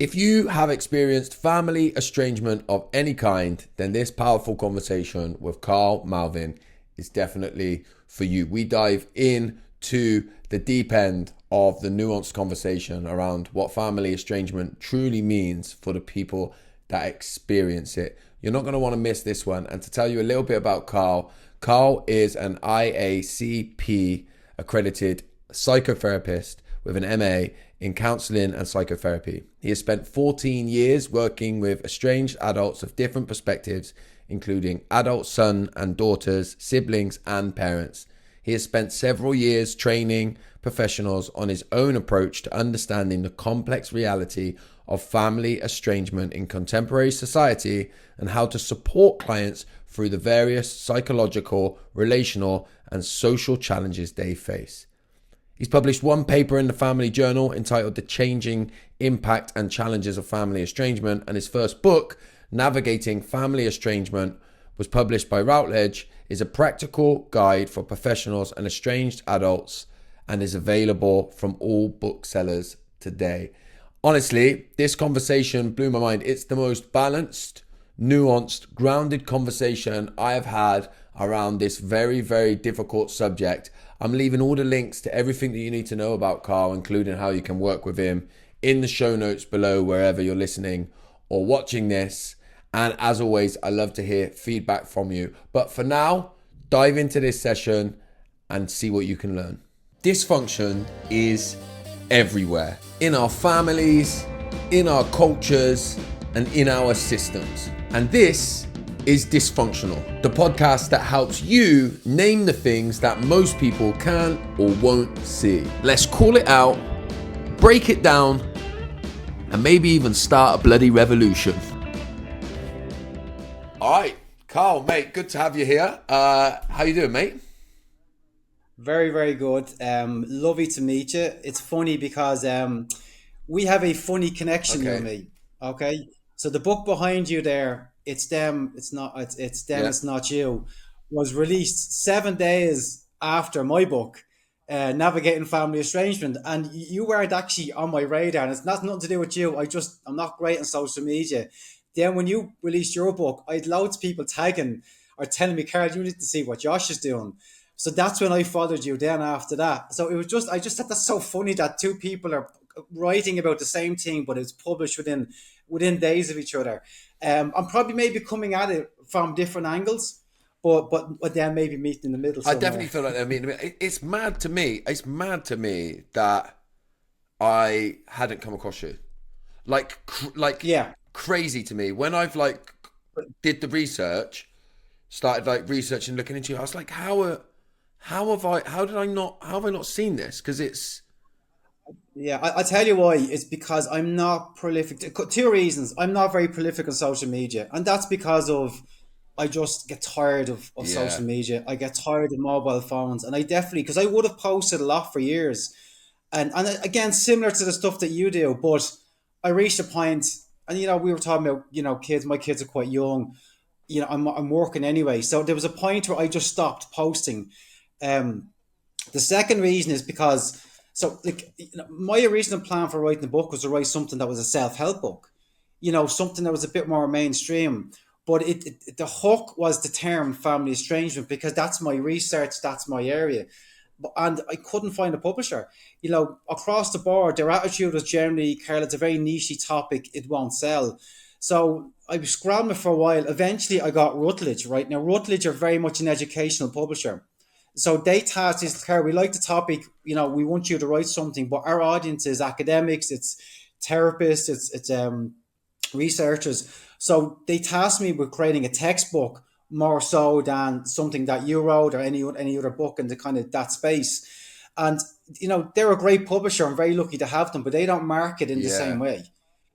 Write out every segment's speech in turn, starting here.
If you have experienced family estrangement of any kind, then this powerful conversation with Karl Melvin is definitely for you. We dive into the deep end of the nuanced conversation around what family estrangement truly means for the people that experience it. You're not going to want to miss this one. And to tell you a little bit about Karl, Karl is an IACP accredited psychotherapist with an MA in Counselling and Psychotherapy. He has spent 14 years working with estranged adults of different perspectives, including adult sons and daughters, siblings, and parents. He has spent several years training professionals on his own approach to understanding the complex reality of family estrangement in contemporary society and how to support clients through the various psychological, relational, and social challenges they face. He's published one paper in the Family Journal entitled The Changing Impact and Challenges of Family Estrangement, and his first book, Navigating Family Estrangement, was published by Routledge, is a practical guide for professionals and estranged adults, and is available from all booksellers today. Honestly, this conversation blew my mind. It's the most balanced, nuanced, grounded conversation I have had around this very, very difficult subject. I'm leaving all the links to everything that you need to know about Karl, including how you can work with him, in the show notes below wherever you're listening or watching this. And as always, I love to hear feedback from you. But for now, dive into this session and see what you can learn. Dysfunction is everywhere, in our families, in our cultures, and in our systems. And this is Dysfunctional, the podcast that helps you name the things that most people can or won't see. Let's call it out, break it down, and maybe even start a bloody revolution. All right, Karl, mate, good to have you here. How you doing, mate? Very, very good. Lovely to meet you. It's funny because we have a funny connection, you and me. Okay. So the book behind you there, it's them, it's not, it's them, It's not you, was released 7 days after my book, Navigating Family Estrangement. And you weren't actually on my radar, and it's nothing to do with you. I'm not great on social media. Then when you released your book, I had loads of people tagging or telling me, Carl, you need to see what Josh is doing. So that's when I followed you then after that. So I just thought that's so funny that two people are writing about the same thing, but it's published within days of each other. I'm probably maybe coming at it from different angles, but then maybe meeting in the middle somewhere. I definitely feel like it's mad to me. It's mad to me that I hadn't come across you. Yeah. Crazy to me. When I've did the research, started researching, looking into you, I was like, how have I not seen this? Because it's... Yeah, I tell you why. It's because I'm not prolific. Two reasons. I'm not very prolific on social media. And that's because I just get tired of social media. I get tired of mobile phones. And I definitely, because I would have posted a lot for years. And again, similar to the stuff that you do. But I reached a point, and, we were talking about, kids. My kids are quite young. I'm working anyway. So there was a point where I just stopped posting. The second reason is because... So, my original plan for writing the book was to write something that was a self-help book, something that was a bit more mainstream. But the hook was the term family estrangement, because that's my research, that's my area. And I couldn't find a publisher. Across the board, their attitude was generally, Carl, it's a very niche topic, it won't sell. So I was scrambling for a while. Eventually, I got Routledge, right? Now, Routledge are very much an educational publisher. So they tasked us, Carl, we like the topic, we want you to write something, but our audience is academics, it's therapists, it's researchers. So they tasked me with creating a textbook more so than something that you wrote or any other book in the kind of that space. And, they're a great publisher. I'm very lucky to have them, but they don't market in the same way.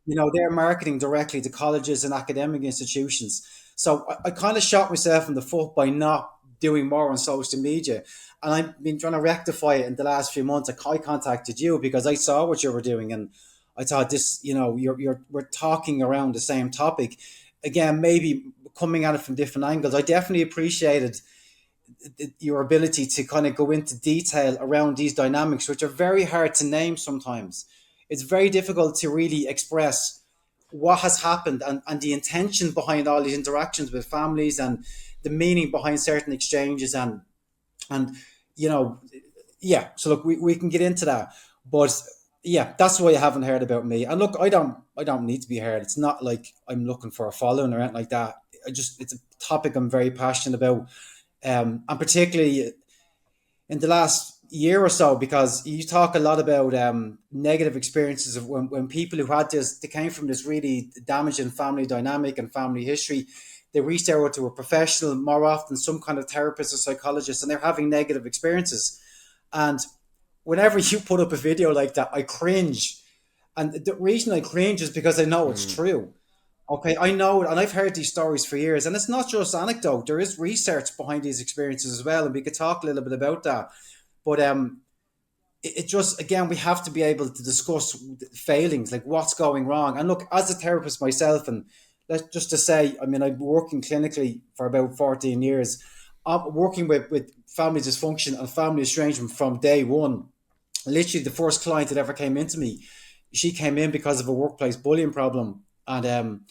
They're marketing directly to colleges and academic institutions. So I kind of shot myself in the foot by not doing more on social media, and I've been trying to rectify it in the last few months. I contacted you because I saw what you were doing, and I thought this, we're talking around the same topic again, maybe coming at it from different angles. I definitely appreciated your ability to kind of go into detail around these dynamics, which are very hard to name sometimes. it's very difficult to really express what has happened, and the intention behind all these interactions with families, and the meaning behind certain exchanges, and you know, yeah. So look, we can get into that, but yeah, that's why you haven't heard about me. And look, I don't need to be heard. It's not like I'm looking for a following or anything like that. It's a topic I'm very passionate about, and particularly in the last year or so, because you talk a lot about negative experiences of when people who had this, they came from this really damaging family dynamic and family history. They reached out to a professional, more often some kind of therapist or psychologist, and they're having negative experiences. And whenever you put up a video like that, I cringe. And the reason I cringe is because I know it's true. Okay, I know it, and I've heard these stories for years, and it's not just anecdote. There is research behind these experiences as well, and we could talk a little bit about that. But it just, again, we have to be able to discuss failings, like what's going wrong. And look, as a therapist myself, and let's just to say, I mean, I've been working clinically for about 14 years. I'm working with family dysfunction and family estrangement from day one. Literally, the first client that ever came into me, she came in because of a workplace bullying problem, and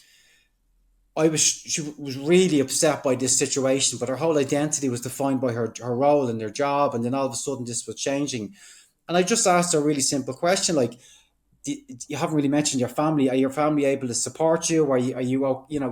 she was really upset by this situation, but her whole identity was defined by her role and her job, and then all of a sudden this was changing. And I just asked her a really simple question, like, you haven't really mentioned your family. Are your family able to support you? Do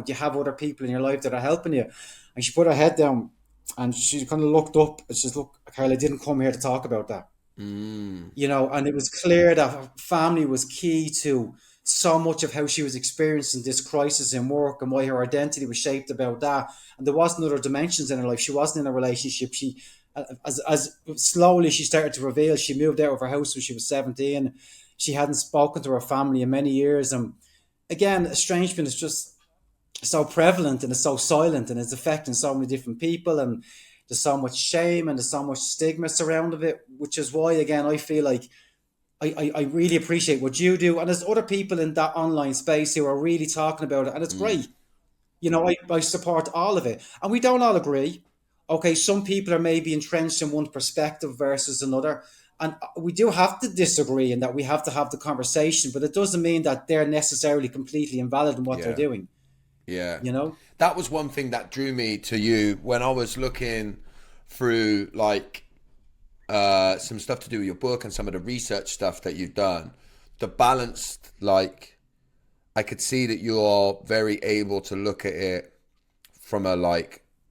you have other people in your life that are helping you? And she put her head down, and she kind of looked up and she says, "Look, Carl, I didn't come here to talk about that." And it was clear that her family was key to so much of how she was experiencing this crisis in work, and why her identity was shaped about that. And there wasn't other dimensions in her life. She wasn't in a relationship. As slowly she started to reveal, she moved out of her house when she was 17. She hadn't spoken to her family in many years. And again, estrangement is just so prevalent, and it's so silent, and it's affecting so many different people, and there's so much shame and there's so much stigma surrounding it, which is why, again, I feel like I really appreciate what you do, and there's other people in that online space who are really talking about it, and it's great. I support all of it, and we don't all agree. Okay, some people are maybe entrenched in one perspective versus another, and we do have to disagree, and that we have to have the conversation, but it doesn't mean that they're necessarily completely invalid in what they're Yeah. doing. Yeah. You know? That was one thing that drew me to you when I was looking through like some stuff to do with your book and some of the research stuff that you've done. The balanced, like, I could see that you're very able to look at it from a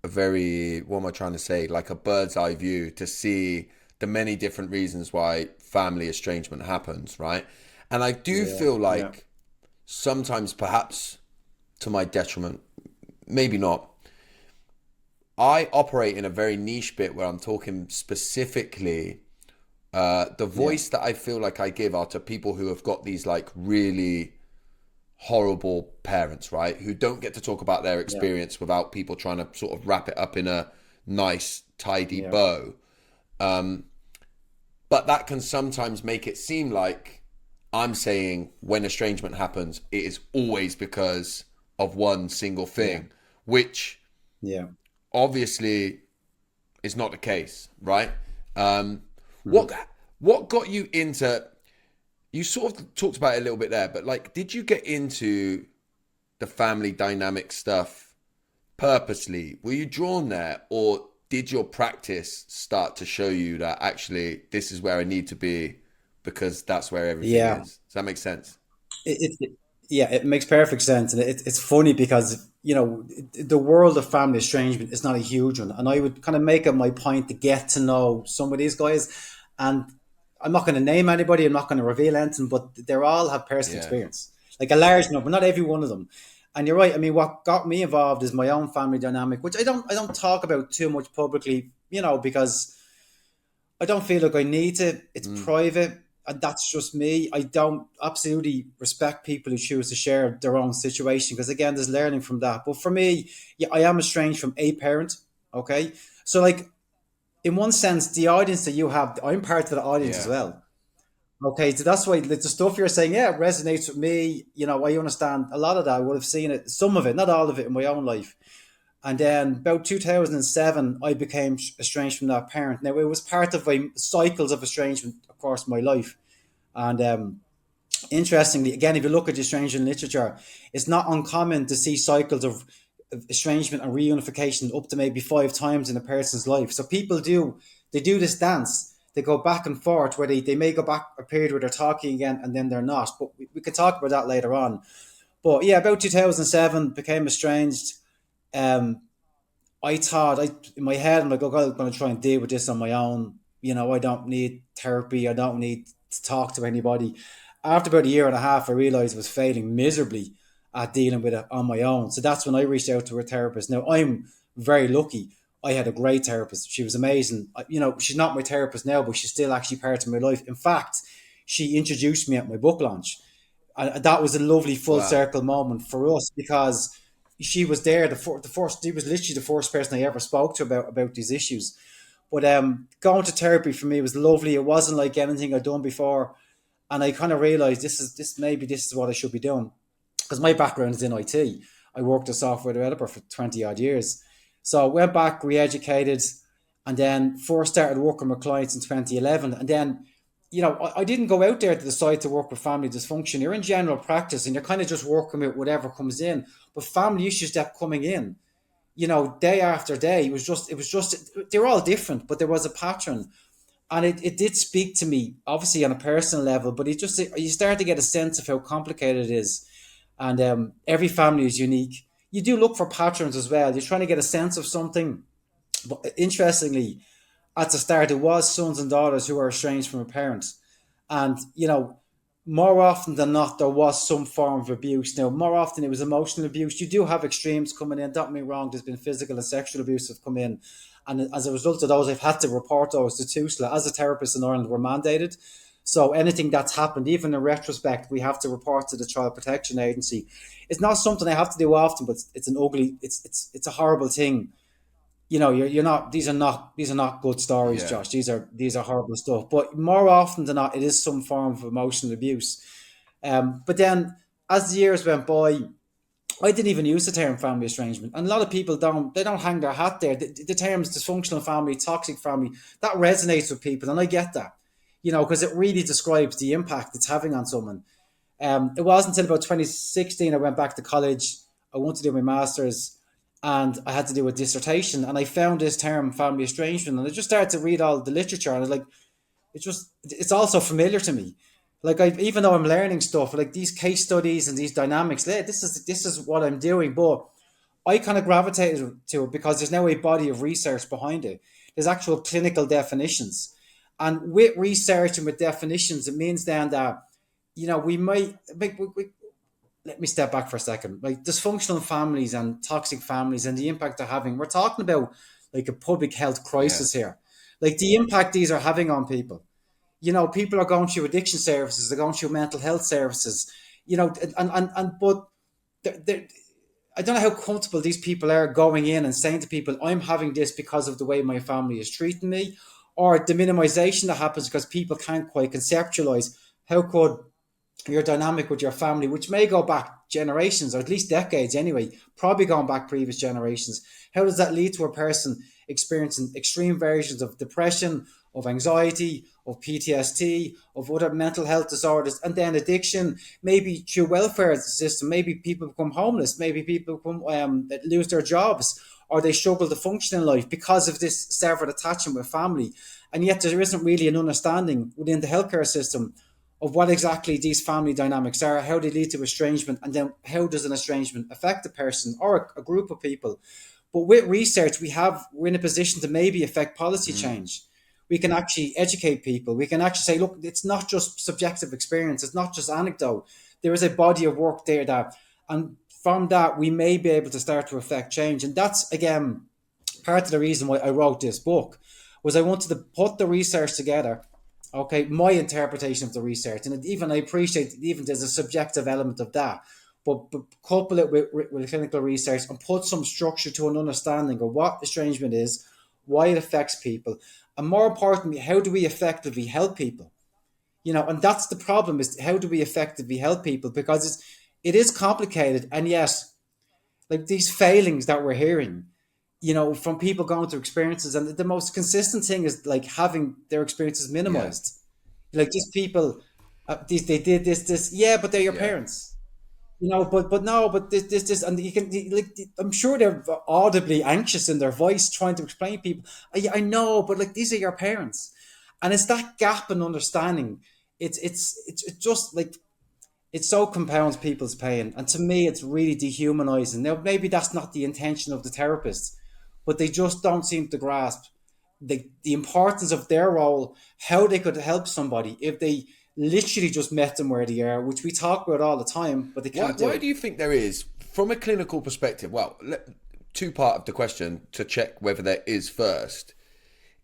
very, what am I trying to say? Like a bird's eye view, to see the many different reasons why family estrangement happens, right? And I do Yeah, feel yeah, like sometimes, perhaps to my detriment, maybe not, I operate in a very niche bit where I'm talking specifically, the yeah, voice that I feel like I give are to people who have got these like really horrible parents, right? Who don't get to talk about their yeah, experience without people trying to sort of wrap it up in a nice, tidy yeah, bow. Um, but that can sometimes make it seem like I'm saying when estrangement happens, it is always because of one single yeah, thing, which yeah. obviously is not the case, right? Um, Mhm. what what got you into? You sort of talked about it a little bit there, but like, did you get into the family dynamic stuff purposely? Were you drawn there, or did your practice start to show you that actually this is where I need to be because that's where everything Yeah. is? Does that make sense? Yeah, it makes perfect sense, and it's funny because the world of family estrangement is not a huge one, and I would kind of make it my point to get to know some of these guys, and I'm not going to name anybody, I'm not going to reveal anything, but they all have personal Yeah, experience, like a large number, not every one of them. And you're right. I mean, what got me involved is my own family dynamic, which I don't talk about too much publicly, because I don't feel like I need to. It's private, and that's just me. I don't absolutely respect people who choose to share their own situation, because again, there's learning from that. But for me, yeah, I am estranged from a parent. Okay, so like in one sense, the audience that you have, I'm part of the audience as yeah, well. Okay, so that's why like, the stuff you're saying, yeah, it resonates with me. I understand a lot of that. I would have seen it, some of it, not all of it, in my own life. And then about 2007, I became estranged from that parent. Now, it was part of my cycles of estrangement across my life. And Interestingly, again, if you look at estrangement literature, it's not uncommon to see cycles of estrangement and reunification up to maybe 5 times in a person's life. So people do this dance. They go back and forth where they may go back a period where they're talking again and then they're not. But we can talk about that later on. But yeah, about 2007, became estranged. Um, I thought, in my head, I'm like, okay, I'm going to try and deal with this on my own. I don't need therapy. I don't need to talk to anybody. After about a year and a half, I realized I was failing miserably at dealing with it on my own. So that's when I reached out to a therapist. Now, I'm very lucky. I had a great therapist. She was amazing. She's not my therapist now, but she's still actually part of my life. In fact, she introduced me at my book launch. And that was a lovely full Wow. circle moment for us because she was there. The first, she was literally the first person I ever spoke to about these issues. But going to therapy for me was lovely. It wasn't like anything I'd done before, and I kind of realized this is what I should be doing because my background is in IT. I worked as a software developer for 20 odd years. So I went back, re-educated, and then first started working with clients in 2011. And then, I didn't go out there to decide to work with family dysfunction. You're in general practice and you're kind of just working with whatever comes in. But family issues kept coming in, day after day. It was just, they're all different, but there was a pattern. And it did speak to me, obviously on a personal level, but you start to get a sense of how complicated it is. And every family is unique. You do look for patterns as well. You're trying to get a sense of something. But interestingly, at the start, it was sons and daughters who were estranged from a parent. And, more often than not, there was some form of abuse. Now, more often it was emotional abuse. You do have extremes coming in. Don't get me wrong, there's been physical and sexual abuse have come in. And as a result of those, I've had to report those to TUSLA. As a therapist in Ireland, we're mandated. So anything that's happened, even in retrospect, we have to report to the Child Protection Agency. It's not something I have to do often, but it's an ugly, it's a horrible thing. You're not, these are not good stories, Yeah. Josh. These are horrible stuff. But more often than not, it is some form of emotional abuse. But then as the years went by, I didn't even use the term family estrangement. And a lot of people don't hang their hat there. The terms dysfunctional family, toxic family, that resonates with people. And I get that, because it really describes the impact it's having on someone. It wasn't until about 2016 I went back to college. I wanted to do my master's and I had to do a dissertation. And I found this term family estrangement. And I just started to read all the literature. And I was like, it's also familiar to me. Like even though I'm learning stuff, like these case studies and these dynamics, this is what I'm doing. But I kind of gravitated to it because there's now a body of research behind it. There's actual clinical definitions. And with research and with definitions, it means then that, we might, let me step back for a second. Like dysfunctional families and toxic families and the impact they're having, we're talking about like a public health Yeah. crisis here. Like the impact these are having on people. People are going through addiction services, they're going through mental health services, but they're, I don't know how comfortable these people are going in and saying to people, I'm having this because of the way my family is treating me, or the minimization that happens because people can't quite conceptualize how could your dynamic with your family, which may go back generations or at least decades anyway, probably going back previous generations. How does that lead to a person experiencing extreme versions of depression, of anxiety, of PTSD, of other mental health disorders, and then addiction, maybe through welfare system, maybe people become homeless, maybe people become, lose their jobs, or they struggle to function in life because of this severed attachment with family. And yet there isn't really an understanding within the healthcare system of what exactly these family dynamics are, how they lead to estrangement, and then how does an estrangement affect a person or a group of people. But with research, we're in a position to maybe affect policy Mm. change. We can actually educate people. We can actually say, look, it's not just subjective experience. It's not just anecdote. There is a body of work there and from that, we may be able to start to affect change. And that's, again, part of the reason why I wrote this book was I wanted to put the research together. Okay, my interpretation of the research, and even I appreciate that even there's a subjective element of that, but couple it with clinical research and put some structure to an understanding of what estrangement is, why it affects people, and more importantly, how do we effectively help people? And that's the problem: is how do we effectively help people? Because it is complicated, and yes, like these failings that we're hearing, from people going through experiences, and the most consistent thing is like having their experiences Yeah. minimized. Like just people, they did this. Yeah, but they're your Yeah. parents. But no, but this, and like, I'm sure they're audibly anxious in their voice, trying to explain to people. I know, but like these are your parents, and it's that gap in understanding. It's just like it so compounds people's pain, and to me, it's really dehumanizing. Now, maybe that's not the intention of the therapist, but they just don't seem to grasp the importance of their role, how they could help somebody if they literally just met them where they are, which we talk about all the time, but they Why, can't do why it. do you think there is, from a clinical perspective? Well, two part of the question to check whether there is first.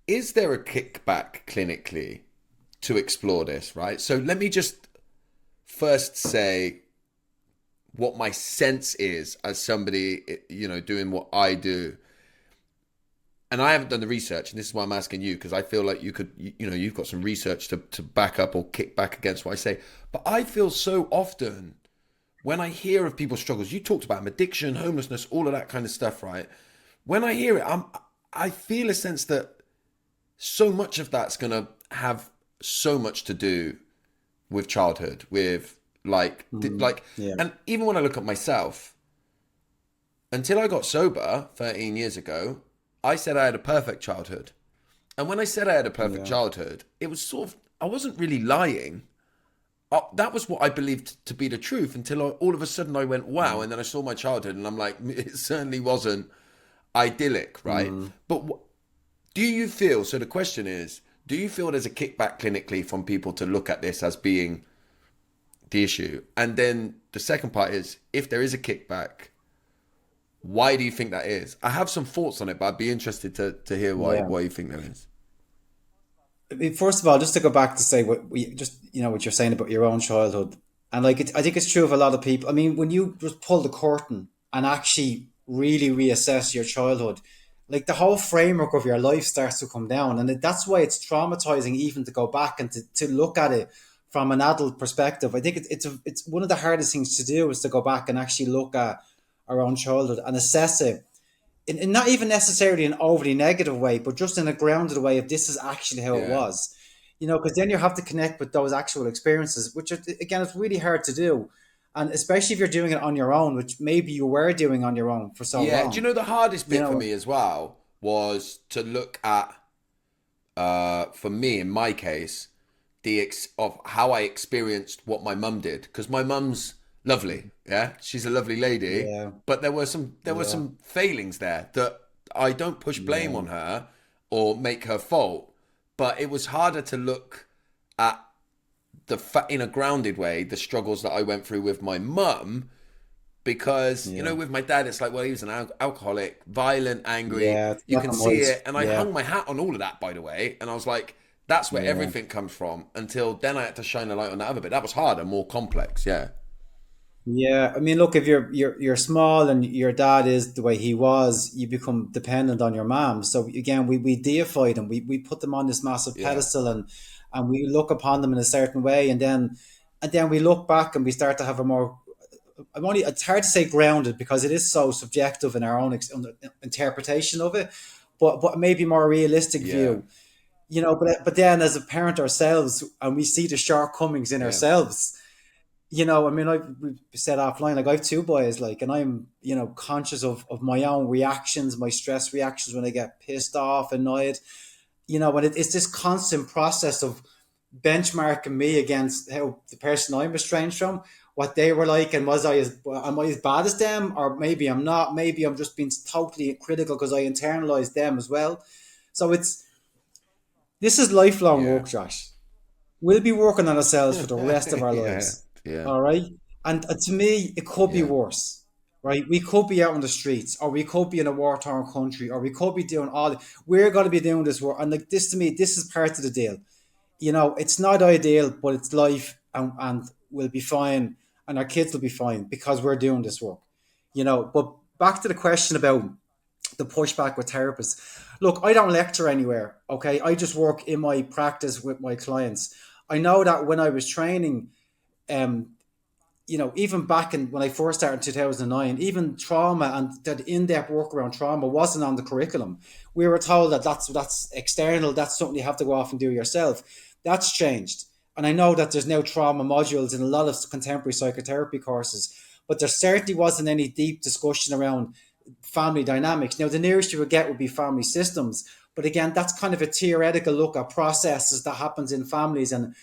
Is there a kickback clinically to explore this, right? So let me just first say what my sense is as somebody, doing what I do. And I haven't done the research, and this is why I'm asking you, because I feel like you could, you've got some research to back up or kick back against what I say. But I feel so often when I hear of people's struggles, you talked about addiction, homelessness, all of that kind of stuff, right? When I hear it, I feel a sense that so much of that's going to have so much to do with childhood, with Yeah. and even when I look at myself, until I got sober 13 years ago, I said I had a perfect childhood. And when I said I had a perfect Yeah. childhood, it was sort of, I wasn't really lying. That was what I believed to be the truth until all of a sudden I went, wow. And then I saw my childhood and I'm like, it certainly wasn't idyllic, right? But do you feel, so the question is, do you feel there's a kickback clinically from people to look at this as being the issue? And then the second part is, if there is a kickback, why do you think that is? I have some thoughts on it, but I'd be interested to hear Yeah. why you think there is. I mean, first of all, just to go back to say what we just, what you're saying about your own childhood, and like I think it's true of a lot of people. I mean, when you just pull the curtain and actually really reassess your childhood, like the whole framework of your life starts to come down, and that's why it's traumatizing even to go back and to look at it from an adult perspective. I think it's one of the hardest things to do is to go back and actually look at our own childhood and assess it in not even necessarily an overly negative way, but just in a grounded way of this is actually how it Yeah. was. Because then you have to connect with those actual experiences, which again, it's really hard to do. And especially if you're doing it on your own, which maybe you were doing on your own for so Yeah. Do you long. know the hardest You bit for know, me as well was to look at, for me in my case, of how I experienced what my mum did, because my mum's lovely, yeah, she's a lovely lady, yeah, but there were yeah, some failings there that I don't push blame yeah, on her or make her fault, but it was harder to look at in a grounded way the struggles that I went through with my mum, because yeah, with my dad it's like, well, he was an alcoholic, violent, angry, yeah. It's you black can and see white. it, and I Yeah, hung my hat on all of that, by the way, and I was like, that's where yeah. everything comes from, until then I had to shine a light on that other bit that was harder, more complex. Yeah. Yeah, I mean, look, if you're small and your dad is the way he was, you become dependent on your mom. So again, we deify them. We put them on this massive Yeah. pedestal, and we look upon them in a certain way, and then we look back and we start to have a more. It's hard to say grounded because it is so subjective in our own interpretation of it, but maybe more realistic Yeah. view. But then as a parent ourselves, and we see the shortcomings in Yeah. ourselves. I mean, we've said offline, like I have two boys, like, and I'm, conscious of my own reactions, my stress reactions when I get pissed off, annoyed, and it's this constant process of benchmarking me against how the person I'm estranged from, what they were like, and am I as bad as them, or maybe I'm not, maybe I'm just being totally critical because I internalized them as well. So this is lifelong Yeah. work, Josh. We'll be working on ourselves for the rest of our Yeah. lives. Yeah. All right. And to me, it could be Yeah. worse, right? We could be out on the streets, or we could be in a war torn country, or we could be doing we're going to be doing this work. And like this, to me, this is part of the deal. It's not ideal, but it's life, and we'll be fine. And our kids will be fine because we're doing this work, But back to the question about the pushback with therapists. Look, I don't lecture anywhere. Okay, I just work in my practice with my clients. I know that when I was training, um, even back in when I first started in 2009, even trauma and that in-depth work around trauma wasn't on the curriculum. We were told that that's external. That's something you have to go off and do yourself. That's changed. And I know that there's now trauma modules in a lot of contemporary psychotherapy courses, but there certainly wasn't any deep discussion around family dynamics. Now, the nearest you would get would be family systems. But again, that's kind of a theoretical look at processes that happens in families. And,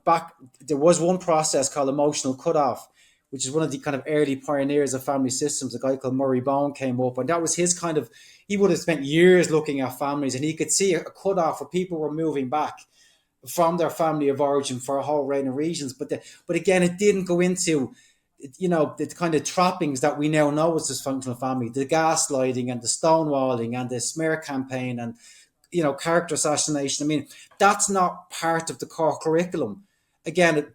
back there was one process called emotional cutoff, which is one of the kind of early pioneers of family systems. A guy called Murray Bone came up, and that was his kind of, he would have spent years looking at families, and he could see a cutoff where people were moving back from their family of origin for a whole range of reasons. But again, it didn't go into, the kind of trappings that we now know as dysfunctional family, the gaslighting and the stonewalling and the smear campaign and, character assassination. I mean, that's not part of the core curriculum. Again,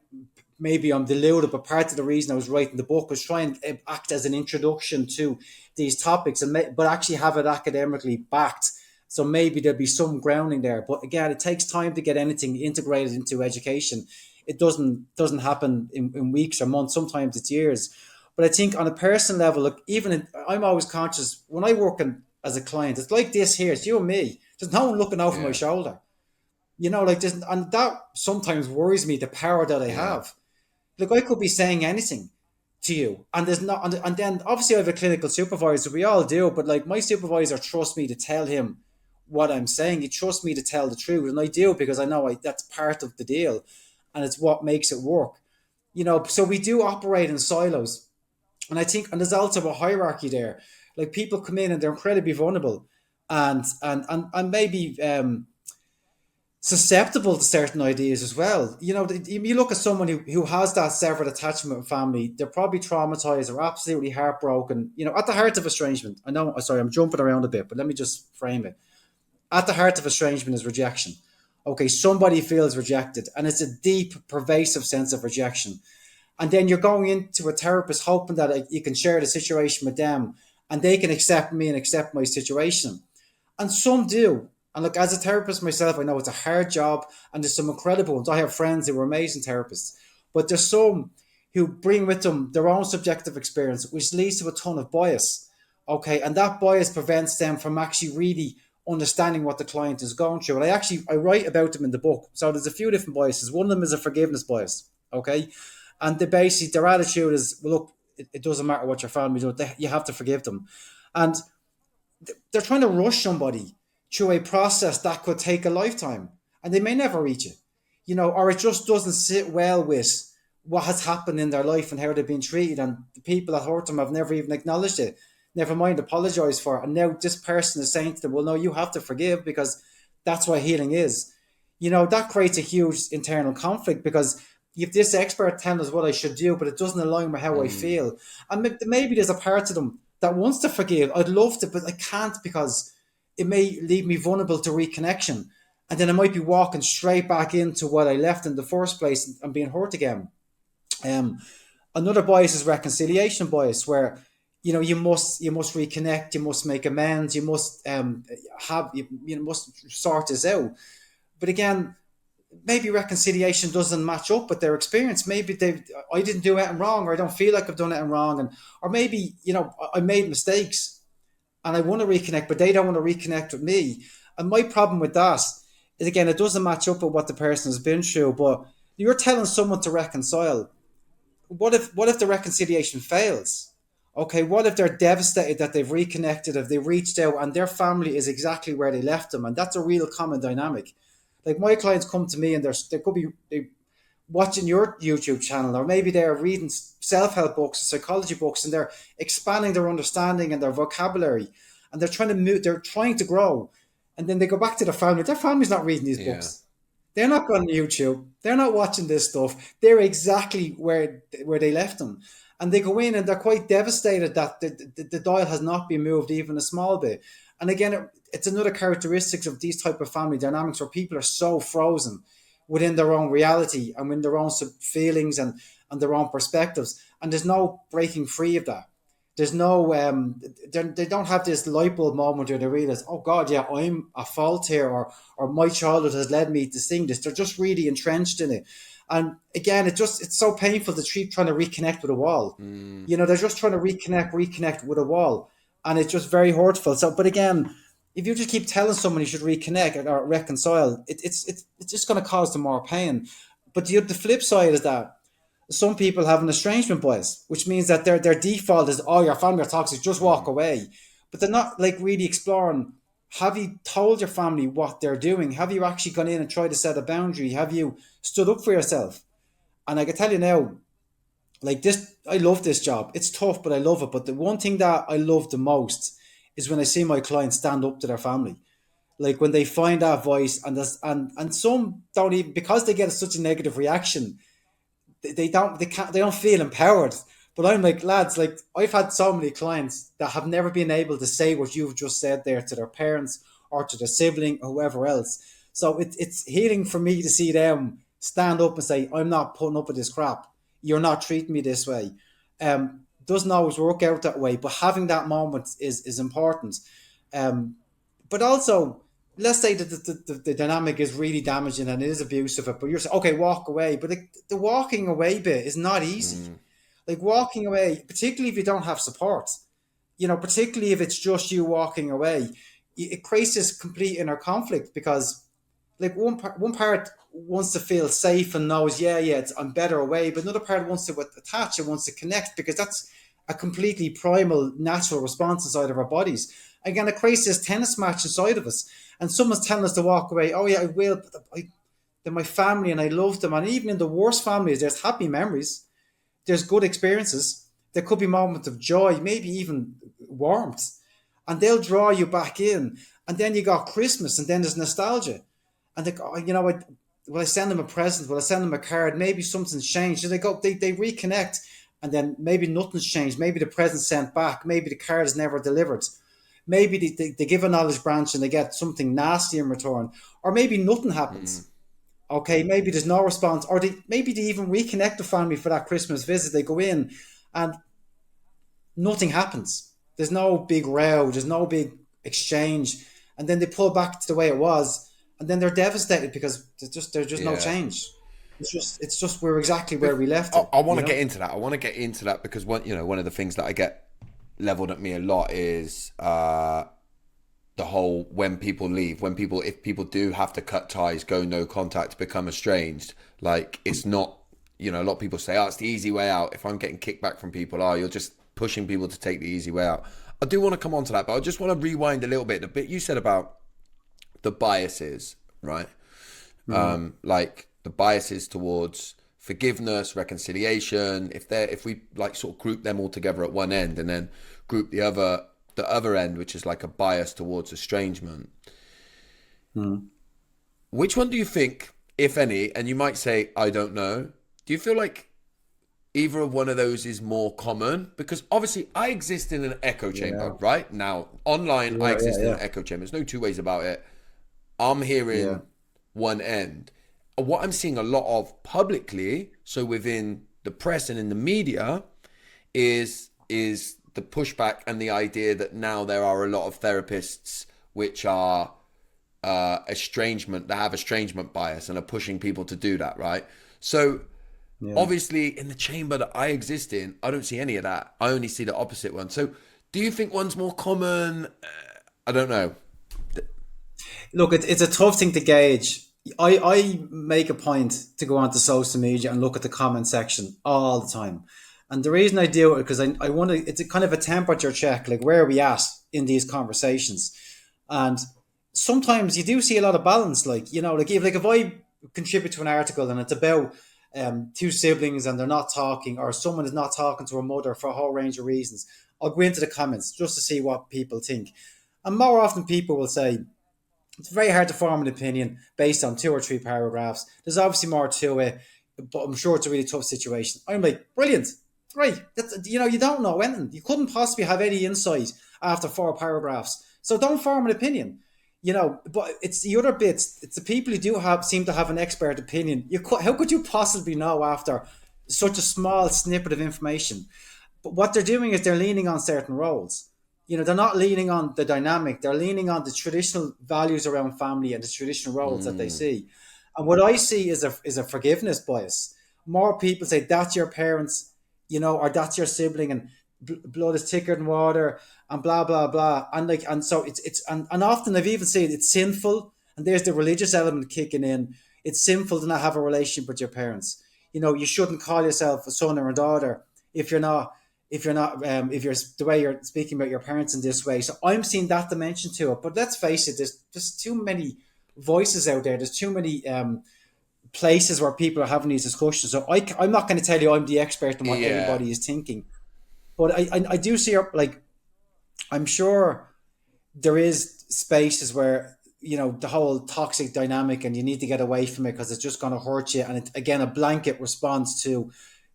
maybe I'm deluded, but part of the reason I was writing the book was trying to act as an introduction to these topics, but actually have it academically backed. So maybe there'll be some grounding there. But again, it takes time to get anything integrated into education. It doesn't happen in weeks or months. Sometimes it's years. But I think on a personal level, look, I'm always conscious when I work as a client. It's like this here. It's you and me. There's no one looking over my shoulder. Like this, and that sometimes worries me. The power that I have. Look, I could be saying anything to you, and there's not. And then obviously I have a clinical supervisor. We all do, but like my supervisor trusts me to tell him what I'm saying. He trusts me to tell the truth, and I do because I know that's part of the deal. And it's what makes it work, So we do operate in silos, and I think, and there's also a hierarchy there. Like people come in and they're incredibly vulnerable, and maybe susceptible to certain ideas as well. You look at someone who has that severed attachment with family, they're probably traumatized or absolutely heartbroken. At the heart of estrangement, I know. Sorry, I'm jumping around a bit, but let me just frame it. At the heart of estrangement is rejection. Okay, somebody feels rejected, and it's a deep, pervasive sense of rejection. And then you're going into a therapist hoping that you can share the situation with them, and they can accept me and accept my situation. And some do. And look, as a therapist myself, I know it's a hard job, and there's some incredible ones. I have friends who are amazing therapists, but there's some who bring with them their own subjective experience, which leads to a ton of bias. Okay, and that bias prevents them from actually really understanding what the client is going through. And I write about them in the book. So there's a few different biases. One of them is a forgiveness bias. Okay. And their attitude is, well, look, it doesn't matter what your family does. You have to forgive them. And they're trying to rush somebody through a process that could take a lifetime, and they may never reach it, or it just doesn't sit well with what has happened in their life and how they've been treated. And the people that hurt them have never even acknowledged it. Never mind apologize for it. And now this person is saying to them, well, no, you have to forgive because that's what healing is. That creates a huge internal conflict because you have this expert telling us what I should do, but it doesn't align with how I feel. And maybe there's a part of them that wants to forgive. I'd love to, but I can't because it may leave me vulnerable to reconnection. And then I might be walking straight back into what I left in the first place and being hurt again. Another bias is reconciliation bias, where you must reconnect, you must make amends, you must must sort this out. But again, maybe reconciliation doesn't match up with their experience. Maybe I didn't do anything wrong, or I don't feel like I've done anything wrong, or maybe I made mistakes, and I want to reconnect, but they don't want to reconnect with me. And my problem with that is, again, it doesn't match up with what the person has been through. But you're telling someone to reconcile. What if the reconciliation fails? Okay, what if they're devastated that they've reconnected, if they reached out and their family is exactly where they left them? And that's a real common dynamic. Like my clients come to me and they could be watching your YouTube channel, or maybe they're reading self-help books, psychology books, and they're expanding their understanding and their vocabulary, and they're trying to grow. And then they go back to their family. Their family's not reading these books. They're not going to YouTube. They're not watching this stuff. They're exactly where they left them. And they go in and they're quite devastated that the dial has not been moved even a small bit. And again, it's another characteristic of these type of family dynamics where people are so frozen within their own reality and within their own feelings and their own perspectives. And there's no breaking free of that. There's no, they don't have this light bulb moment where they realize, oh God, yeah, I'm at fault here, or my childhood has led me to sing this. They're just really entrenched in it. And again, it's so painful to keep trying to reconnect with a wall. They're just trying to reconnect with a wall. And it's just very hurtful. So, but again, if you just keep telling someone you should reconnect or reconcile, it's just going to cause them more pain. But the flip side is that some people have an estrangement bias, which means that their default is, oh, your family are toxic, just walk away. But they're not like really exploring, have you told your family what they're doing? Have you actually gone in and tried to set a boundary? Have you stood up for yourself? And I can tell you now, like this, I love this job. It's tough, but I love it. But the one thing that I love the most is when I see my clients stand up to their family. Like when they find that voice, and some don't even, because they get such a negative reaction, they don't feel empowered. But I'm like, lads, like I've had so many clients that have never been able to say what you've just said there to their parents or to their sibling or whoever else. So it's healing for me to see them stand up and say, I'm not putting up with this crap. You're not treating me this way. Doesn't always work out that way, but having that moment is important. But also, let's say that the dynamic is really damaging and it is abusive, but you're saying, okay, walk away. But the walking away bit is not easy. Like walking away, particularly if you don't have support, particularly if it's just you walking away, it creates this complete inner conflict because like one part wants to feel safe and knows, I'm better away, but another part wants to attach and wants to connect because that's a completely primal, natural response inside of our bodies. Again, it creates this tennis match inside of us, and someone's telling us to walk away. Oh yeah, I will. But they're my family, and I love them. And even in the worst families, there's happy memories, there's good experiences. There could be moments of joy, maybe even warmth, and they'll draw you back in. And then you got Christmas, and then there's nostalgia. And they go, will I send them a present? Will I send them a card? Maybe something's changed. So they reconnect, and then maybe nothing's changed. Maybe the present's sent back. Maybe the card is never delivered. Maybe they give a knowledge branch and they get something nasty in return. Or maybe nothing happens. Okay, maybe there's no response. Or maybe they even reconnect the family for that Christmas visit. They go in and nothing happens. There's no big row. There's no big exchange. And then they pull back to the way it was. And then they're devastated because there's just no change. It's just we're exactly where we left it. I want to get into that. I want to get into that because one of the things that I get leveled at me a lot is the whole when people leave, if people do have to cut ties, go no contact, become estranged. Like it's not, a lot of people say, it's the easy way out. If I'm getting kickback from people, you're just pushing people to take the easy way out. I do want to come on to that, but I just want to rewind a little bit. The bit you said about the biases, right? Like the biases towards forgiveness, reconciliation. If we like sort of group them all together at one end, and then group the other end, which is like a bias towards estrangement. Which one do you think, if any? And you might say, I don't know. Do you feel like either of one of those is more common? Because obviously I exist in an echo chamber, right? Now, online, I exist in an echo chamber. There's no two ways about it. I'm hearing one end. What I'm seeing a lot of publicly, so within the press and in the media, is the pushback and the idea that now there are a lot of therapists which are that have estrangement bias and are pushing people to do that, right? So obviously in the chamber that I exist in, I don't see any of that. I only see the opposite one. So do you think one's more common? I don't know. Look, it's a tough thing to gauge. I make a point to go onto social media and look at the comment section all the time. And the reason I do it because I want to, it's a kind of a temperature check, like where are we at in these conversations? And sometimes you do see a lot of balance, like if I contribute to an article and it's about two siblings and they're not talking, or someone is not talking to her mother for a whole range of reasons, I'll go into the comments just to see what people think. And more often people will say, it's very hard to form an opinion based on 2 or 3 paragraphs. There's obviously more to it, but I'm sure it's a really tough situation. I'm like, brilliant, great. You don't know anything. You couldn't possibly have any insight after 4 paragraphs. So don't form an opinion. But it's the other bits. It's the people who seem to have an expert opinion. How could you possibly know after such a small snippet of information? But what they're doing is they're leaning on certain roles. They're not leaning on the dynamic. They're leaning on the traditional values around family and the traditional roles that they see. And what I see is a forgiveness bias. More people say that's your parents, or that's your sibling, and blood is thicker than water, and blah blah blah. And so it's often I've even said it's sinful. And there's the religious element kicking in. It's sinful to not have a relationship with your parents. You shouldn't call yourself a son or a daughter if you're not, if you're the way you're speaking about your parents in this way. So I'm seeing that dimension to it. But let's face it, there's too many voices out there. There's too many places where people are having these discussions. So I'm not going to tell you I'm the expert on what everybody is thinking. But I do see, like, I'm sure there is spaces where, the whole toxic dynamic and you need to get away from it because it's just going to hurt you. And again, a blanket response to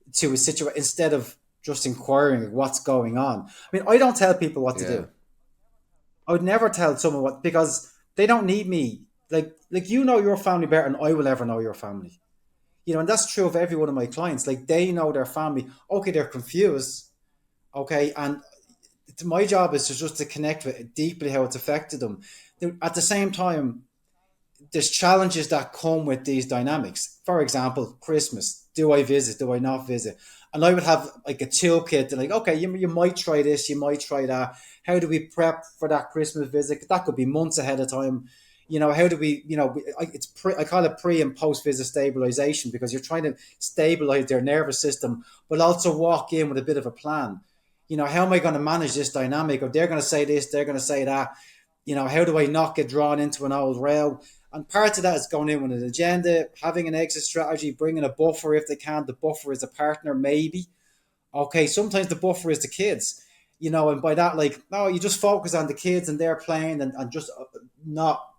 a situation instead of just inquiring what's going on. I mean, I don't tell people what to do. I would never tell someone what, because they don't need me. Like your family better than I will ever know your family. And that's true of every one of my clients. Like, they know their family. Okay, they're confused. Okay, and my job is to connect with it deeply how it's affected them. At the same time, there's challenges that come with these dynamics. For example, Christmas. Do I visit? Do I not visit? And I would have like a toolkit and like, okay, you might try this, you might try that. How do we prep for that Christmas visit? That could be months ahead of time. How do we, I call it pre and post visit stabilization, because you're trying to stabilize their nervous system, but also walk in with a bit of a plan. How am I going to manage this dynamic? Or they're going to say this, they're going to say that. How do I not get drawn into an old rail? And part of that is going in with an agenda, having an exit strategy, bringing a buffer if they can. The buffer is a partner, maybe. Okay, sometimes the buffer is the kids. And by that, like, no, you just focus on the kids and they're playing and just not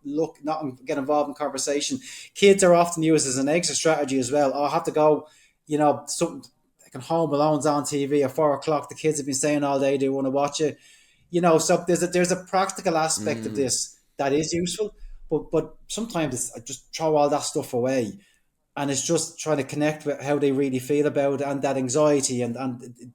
get involved in conversation. Kids are often used as an exit strategy as well. Oh, I have to go, something like Home Alone's on TV at 4:00. The kids have been saying all day they want to watch it. So there's a practical aspect of this that is useful, but sometimes I just throw all that stuff away. And it's just trying to connect with how they really feel about it, and that anxiety and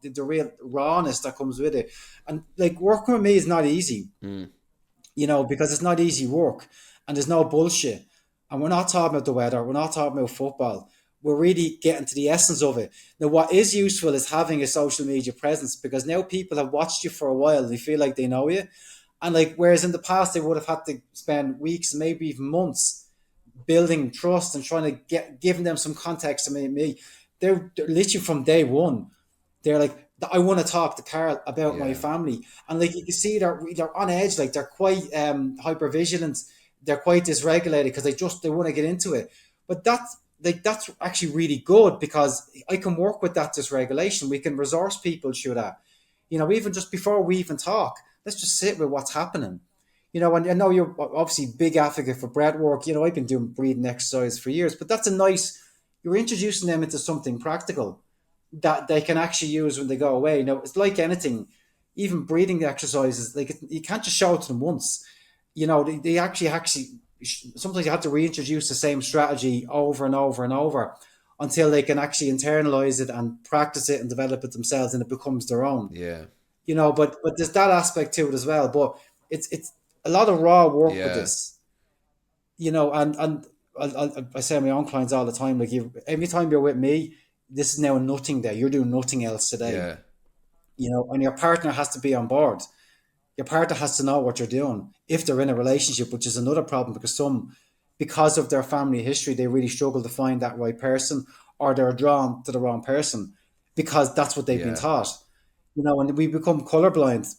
the real rawness that comes with it. And like, working with me is not easy, because it's not easy work and there's no bullshit. And we're not talking about the weather. We're not talking about football. We're really getting to the essence of it. Now, what is useful is having a social media presence, because now people have watched you for a while and they feel like they know you. And like, whereas in the past, they would have had to spend weeks, maybe even months, building trust and trying to giving them some context to me. They're literally from day one. They're like, I want to talk to Karl about my family. And like, you can see they're on edge. Like, they're quite hyper vigilant. They're quite dysregulated because they want to get into it. But that's actually really good, because I can work with that dysregulation. We can resource people through that. Even just before we even talk, let's just sit with what's happening. And I know you're obviously a big advocate for breath work. I've been doing breathing exercise for years, but that's you're introducing them into something practical that they can actually use when they go away. It's like anything, even breathing exercises, like, you can't just show it to them once. They actually, sometimes you have to reintroduce the same strategy over and over and over until they can actually internalize it and practice it and develop it themselves, and it becomes their own. Yeah. But there's that aspect to it as well. But it's a lot of raw work with this, and I say to my own clients all the time, like, every time you're with me, this is now a nothing day. You're doing nothing else today. And your partner has to be on board. Your partner has to know what you're doing if they're in a relationship, which is another problem, because of their family history, they really struggle to find that right person, or they're drawn to the wrong person because that's what they've been taught. And we become colorblind.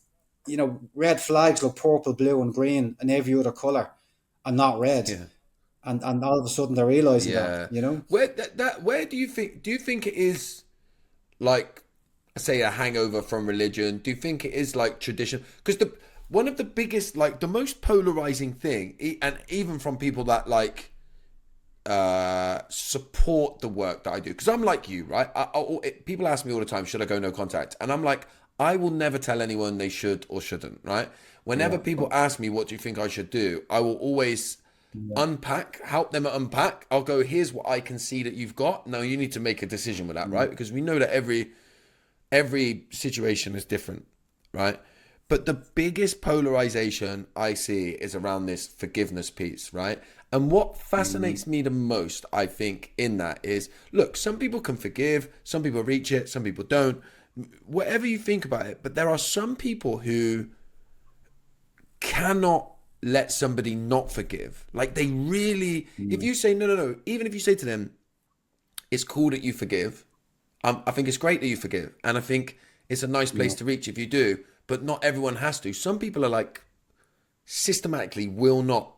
Red flags look purple, blue, and green, and every other color, and not red. Yeah. And all of a sudden they're realizing that. Where do you think it is, like, say, a hangover from religion? Do you think it is like tradition? Because one of the biggest, like, the most polarizing thing, and even from people that like support the work that I do, because I'm like you, right? People ask me all the time, should I go no contact? And I'm like, I will never tell anyone they should or shouldn't, right? Whenever people ask me, what do you think I should do? I will always help them unpack. I'll go, here's what I can see that you've got. Now you need to make a decision with that, right? Because we know that every situation is different, right? But the biggest polarization I see is around this forgiveness piece, right? And what fascinates me the most, I think, in that is, look, some people can forgive, some people reach it, some people don't. Whatever you think about it, but there are some people who cannot let somebody not forgive. Like they really, if you say, no, even if you say to them, it's cool that you forgive. I think it's great that you forgive. And I think it's a nice place to reach if you do, but not everyone has to. Some people are like, systematically will not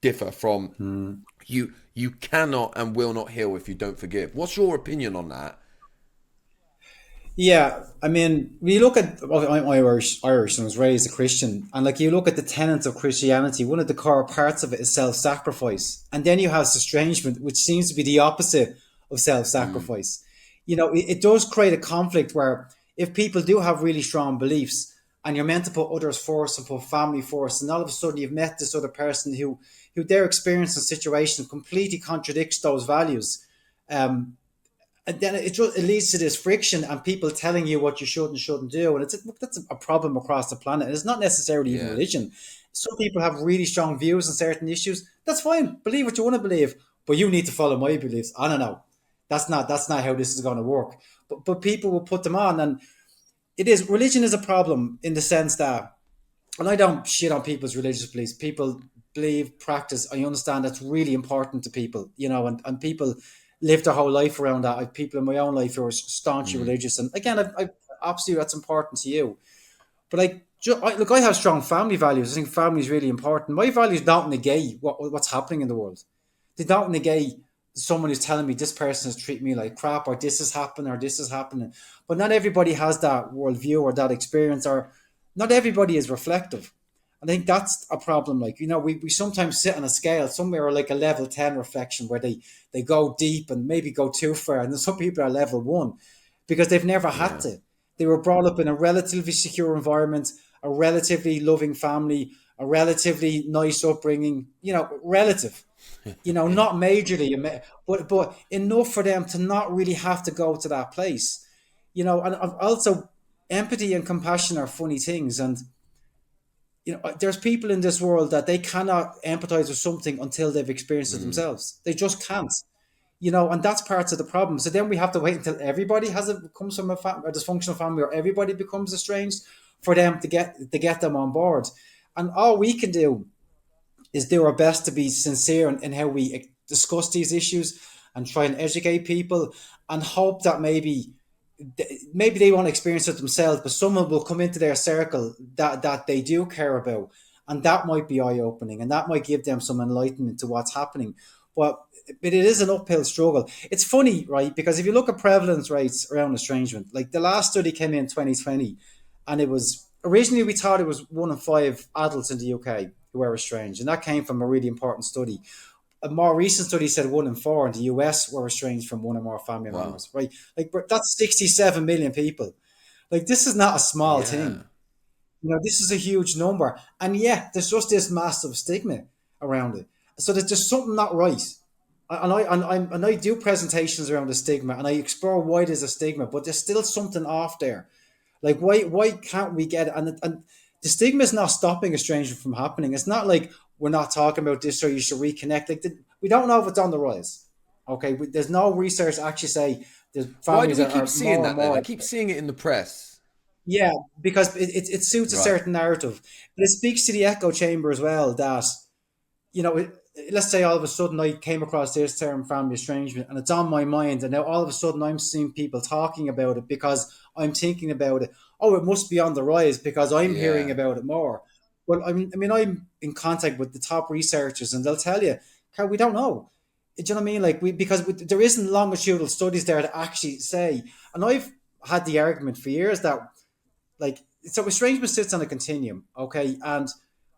differ from you. You cannot and will not heal if you don't forgive. What's your opinion on that? Yeah, I mean, when you look at, well, I'm Irish and was raised a Christian, and like you look at the tenets of Christianity, one of the core parts of it is self-sacrifice, and then you have estrangement, which seems to be the opposite of self-sacrifice. You know, it does create a conflict where if people do have really strong beliefs, and you're meant to put others first and put family first, and all of a sudden you've met this other person who their experience and situation completely contradicts those values. And then it leads to this friction and people telling you what you should and shouldn't do. And that's a problem across the planet. And it's not necessarily even religion. Some people have really strong views on certain issues. That's fine. Believe what you want to believe, but you need to follow my beliefs. I don't know. That's not how this is going to work. But people will put them on. And religion is a problem in the sense that, and I don't shit on people's religious beliefs. People believe, practice. I understand that's really important to people, you know, and people live their whole life around that. I have people in my own life who are staunchly religious, and again, I absolutely that's important to you. But look, I have strong family values. I think family is really important. My values don't negate what's happening in the world. They don't negate someone who's telling me this person is treating me like crap, or this is happening, or this is happening. But not everybody has that worldview or that experience, or not everybody is reflective. I think that's a problem. Like, you know, we sometimes sit on a scale somewhere like a level 10 reflection where they go deep and maybe go too far. And then some people are level 1 because they've never had to. They were brought up in a relatively secure environment, a relatively loving family, a relatively nice upbringing, you know, relative, you know, not majorly, but enough for them to not really have to go to that place, you know. And also empathy and compassion are funny things. And you know, there's people in this world that they cannot empathize with something until they've experienced it themselves. They just can't, you know, and that's part of the problem. So then we have to wait until everybody comes from a dysfunctional family, or everybody becomes estranged, for them to get them on board. And all we can do is do our best to be sincere in how we discuss these issues and try and educate people, and hope that maybe they want to experience it themselves, but someone will come into their circle that they do care about, and that might be eye-opening, and that might give them some enlightenment to what's happening. But it is an uphill struggle. It's funny, right? Because if you look at prevalence rates around estrangement, like the last study came in 2020, and it was originally we thought it was 1 in 5 adults in the UK who were estranged, and that came from a really important study. A more recent study said 1 in 4 in the US were estranged from one or more family members, right? Like, that's 67 million people. Like, this is not a small thing. You know, this is a huge number. And yet, there's just this massive stigma around it. So there's just something not right. And I do presentations around the stigma, and I explore why there's a stigma, but there's still something off there. Like, why can't we get it? And the stigma is not stopping estrangement from happening. It's not like we're not talking about this, so you should reconnect. Like, we don't know if it's on the rise. Okay, there's no research to actually say there's families. Why do we keep seeing that then? I keep seeing it in the press. Yeah, because it suits a certain narrative. But it speaks to the echo chamber as well that, you know, let's say all of a sudden I came across this term family estrangement and it's on my mind, and now all of a sudden I'm seeing people talking about it because I'm thinking about it. Oh, it must be on the rise because I'm hearing about it more. Well, I'm in contact with the top researchers, and they'll tell you, Carl, we don't know. Do you know what I mean? Like, because there isn't longitudinal studies there to actually say. And I've had the argument for years that, like, so estrangement sits on a continuum, okay? And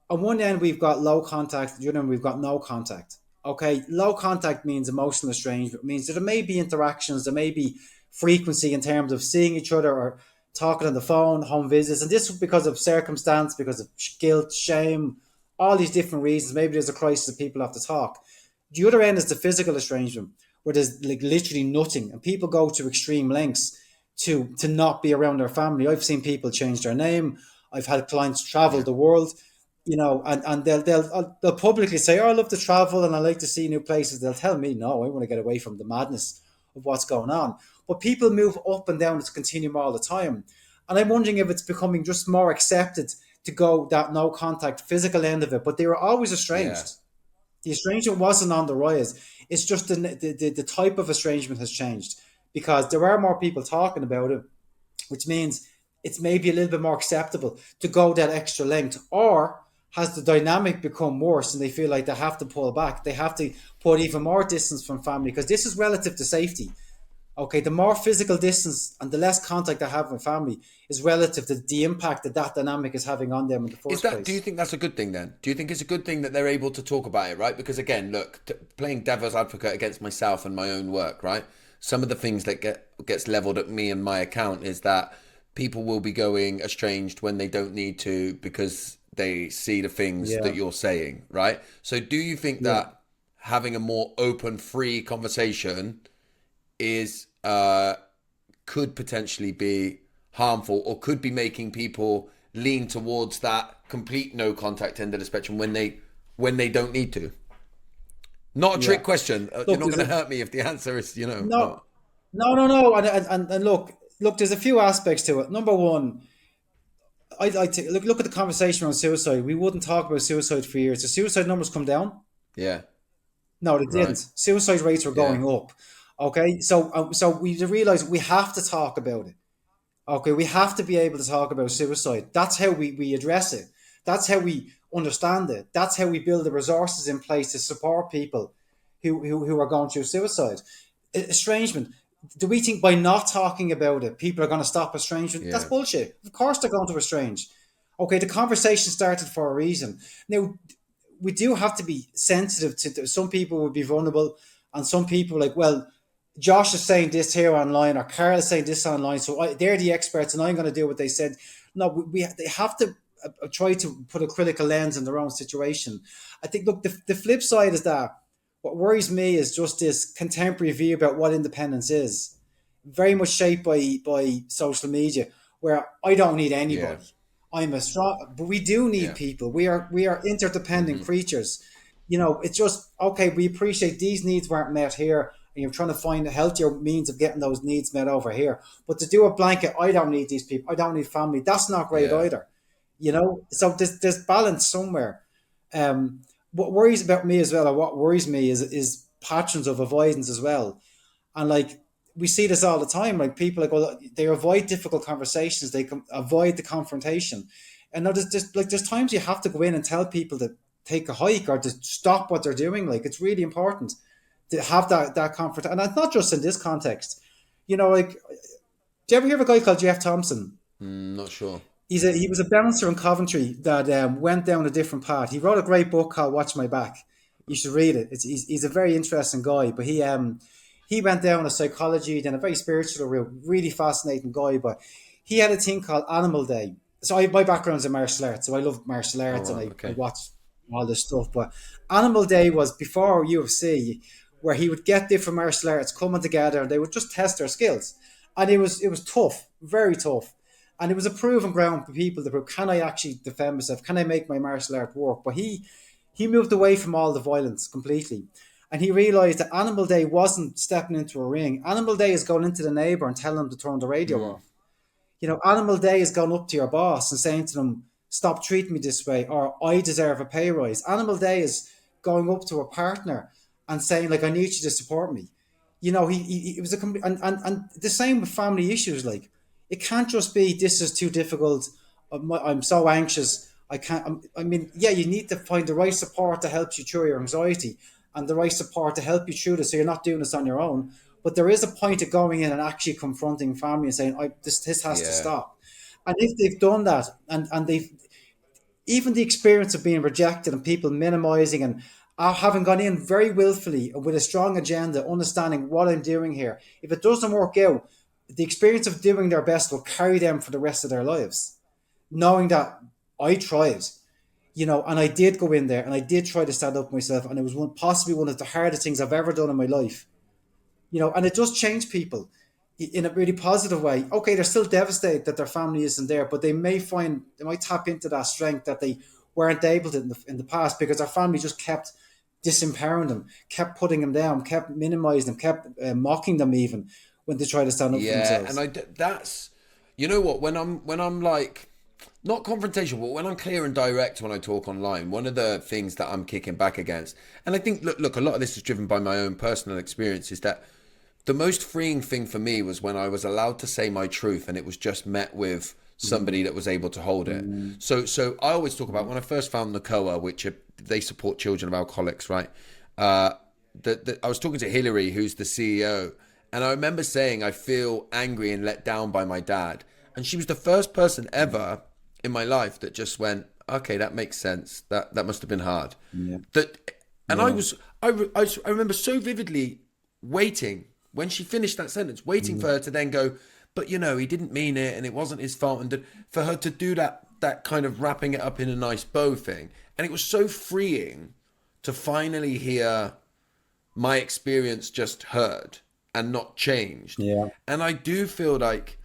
on one end we've got low contact, the other end we've got no contact. Okay, low contact means emotional estrangement. It means that there may be interactions, there may be frequency in terms of seeing each other or talking on the phone, home visits, and this is because of circumstance, because of guilt, shame, all these different reasons. Maybe there's a crisis that people have to talk. The other end is the physical estrangement, where there's like literally nothing, and people go to extreme lengths to not be around their family. I've seen people change their name. I've had clients travel the world, you know, and they'll publicly say, "Oh, I love to travel and I like to see new places." They'll tell me, "No, I want to get away from the madness of what's going on." But people move up and down this continuum all the time. And I'm wondering if it's becoming just more accepted to go that no contact physical end of it, but they were always Yeah. estranged. The estrangement wasn't on the rise. It's just the type of estrangement has changed because there are more people talking about it, which means it's maybe a little bit more acceptable to go that extra length. Or has the dynamic become worse and they feel like they have to pull back? They have to put even more distance from family because this is relative to safety. Okay, the more physical distance and the less contact they have with family is relative to the impact that that dynamic is having on them in the Is first that? Do you place. think that's a good thing then? Do you think it's a good thing that they're able to talk about it, right? Because again, look, playing devil's advocate against myself and my own work, right? Some of the things that gets leveled at me and my account is that people will be going estranged when they don't need to because they see the things Yeah, that you're saying, right? So do you think yeah. that having a more open, free conversation is could potentially be harmful or could be making people lean towards that complete no contact end of the spectrum when they don't need to? Not a trick Yeah. question. You're Look, not there's going a to hurt me if the answer is, no, no. And look. There's a few aspects to it. Number one, look at the conversation around suicide. We wouldn't talk about suicide for years. The suicide numbers come down. yeah, No, they right, didn't. Suicide rates were yeah, going up. Okay, so we realize we have to talk about it. Okay, we have to be able to talk about suicide. That's how we address it. That's how we understand it. That's how we build the resources in place to support people who are going through suicide. Estrangement. Do we think by not talking about it, people are going to stop estrangement? That's yeah, bullshit. Of course they're going to estrange. Okay, the conversation started for a reason. Now, we do have to be sensitive to some people would be vulnerable and some people like, well, Josh is saying this here online or Karl is saying this online, so they're the experts and I'm going to do what they said. No, they have to try to put a critical lens in their own situation. I think, look, the flip side is that what worries me is just this contemporary view about what independence is, very much shaped by social media, where I don't need yeah, anybody. I'm a strong, but we do need yeah, people. We are interdependent hmm, creatures. It's just okay. We appreciate these needs weren't met here, and you're trying to find a healthier means of getting those needs met over here. But to do a blanket, I don't need these people. I don't need family. That's not great yeah, either. So there's balance somewhere. What worries about me as well, or what worries me is patterns of avoidance as well. And like we see this all the time, like people like, well, they avoid difficult conversations, they avoid the confrontation. And now there's times you have to go in and tell people to take a hike or to stop what they're doing. Like it's really important to have that confront. And it's not just in this context. Like, do you ever hear of a guy called Jeff Thompson? not sure. He was a bouncer in Coventry that went down a different path. He wrote a great book called Watch My Back. You should read it. He's a very interesting guy, but he went down a psychology, then a very spiritual route. Really fascinating guy, but he had a thing called Animal Day. So my background's in martial arts, so I love martial All arts and right, I okay, watch all this stuff. But Animal Day was before UFC, where he would get different martial arts coming together and they would just test their skills, and it was tough, very tough. And it was a proven ground for people to prove, can I actually defend myself? Can I make my martial art work? But he moved away from all the violence completely. And he realized that Animal Day wasn't stepping into a ring. Animal Day is going into the neighbor and telling them to turn the radio mm, off. Animal Day is going up to your boss and saying to them, stop treating me this way, or I deserve a pay rise. Animal Day is going up to a partner and saying, like, I need you to support me. It was and the same with family issues. Like, it can't just be, this is too difficult. I'm so anxious. I can't. I mean, yeah, you need to find the right support to help you through your anxiety and the right support to help you through this so you're not doing this on your own. But there is a point of going in and actually confronting family and saying, this has to yeah, stop. And if they've done that and they've, even the experience of being rejected and people minimizing and having gone in very willfully with a strong agenda, understanding what I'm doing here, if it doesn't work out, the experience of doing their best will carry them for the rest of their lives, knowing that I tried, and I did go in there and I did try to stand up for myself, and it was possibly one of the hardest things I've ever done in my life, and it does change people in a really positive way. Okay, they're still devastated that their family isn't there, but they might tap into that strength that they weren't able to in the past because their family just kept disempowering them, kept putting them down, kept minimizing them, kept mocking them even when they try to stand up for yeah. And themselves. that's, you know what, when I'm like not confrontation, but when I'm clear and direct when I talk online, one of the things that I'm kicking back against, and I think, look, a lot of this is driven by my own personal experience, is that the most freeing thing for me was when I was allowed to say my truth and it was just met with somebody that was able to hold it. So I always talk about when I first found the COA, they support children of alcoholics, right? I was talking to Hillary, who's the CEO, and I remember saying I feel angry and let down by my dad. And she was the first person ever in my life that just went, okay, that makes sense. That must have been hard. Yeah. And I remember so vividly waiting when she finished that sentence, waiting for her to then go, but he didn't mean it and it wasn't his fault. And for her to do that kind of wrapping it up in a nice bow thing. And it was so freeing to finally hear my experience just heard and not changed. Yeah. And I do feel like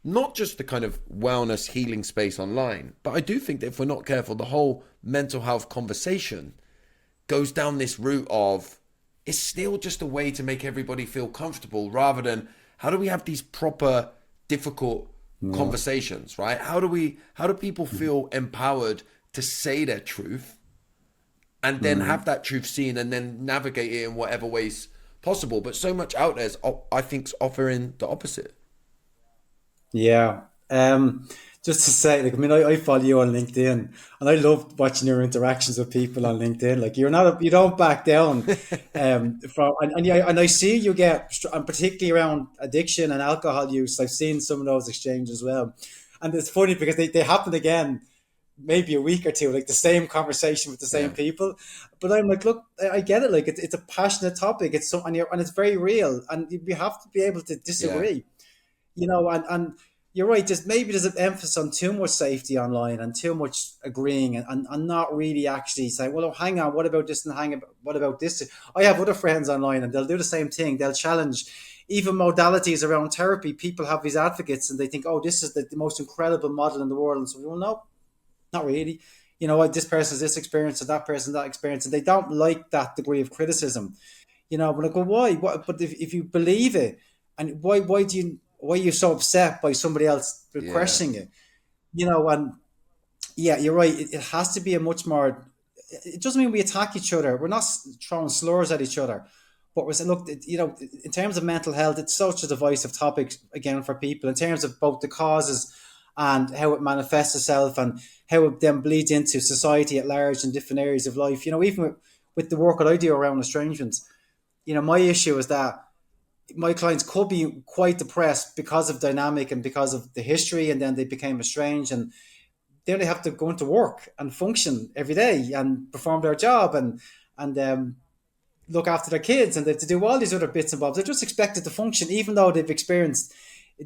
not just the kind of wellness healing space online, but I do think that if we're not careful, the whole mental health conversation goes down this route of it's still just a way to make everybody feel comfortable rather than how do we have these proper difficult conversations, right? How do people feel empowered to say their truth and then have that truth seen and then navigate it in whatever ways possible? But so much out there is, I think, is offering the opposite. Yeah. Just to say, like, I mean, I follow you on LinkedIn, and I love watching your interactions with people on LinkedIn. Like, you don't back down. And I see you and particularly around addiction and alcohol use. I've seen some of those exchanges as well, and it's funny because they happen again, maybe a week or two, like the same conversation with the same people. But I'm like, look, I get it. Like, it's a passionate topic. It's so, and it's very real, and we have to be able to disagree. And you're right. There's an emphasis on too much safety online and too much agreeing and not really actually saying, well, hang on, what about this and what about this? I have other friends online and they'll do the same thing. They'll challenge even modalities around therapy. People have these advocates and they think, oh, this is the most incredible model in the world. And so, well, no, not really. This person has this experience and that person that experience, and they don't like that degree of criticism. But I go, why? What? But if you believe it, and why are you so upset by somebody else questioning it? And yeah, you're right. It has to be a much more. It doesn't mean we attack each other. We're not throwing slurs at each other, but we're saying, look, in terms of mental health, it's such a divisive topic again for people in terms of both the causes and how it manifests itself and how it then bleeds into society at large in different areas of life. Even with the work that I do around estrangements, my issue is that my clients could be quite depressed because of dynamic and because of the history, and then they became estranged, and then they have to go into work and function every day and perform their job and look after their kids, and they have to do all these other bits and bobs. They're just expected to function, even though they've experienced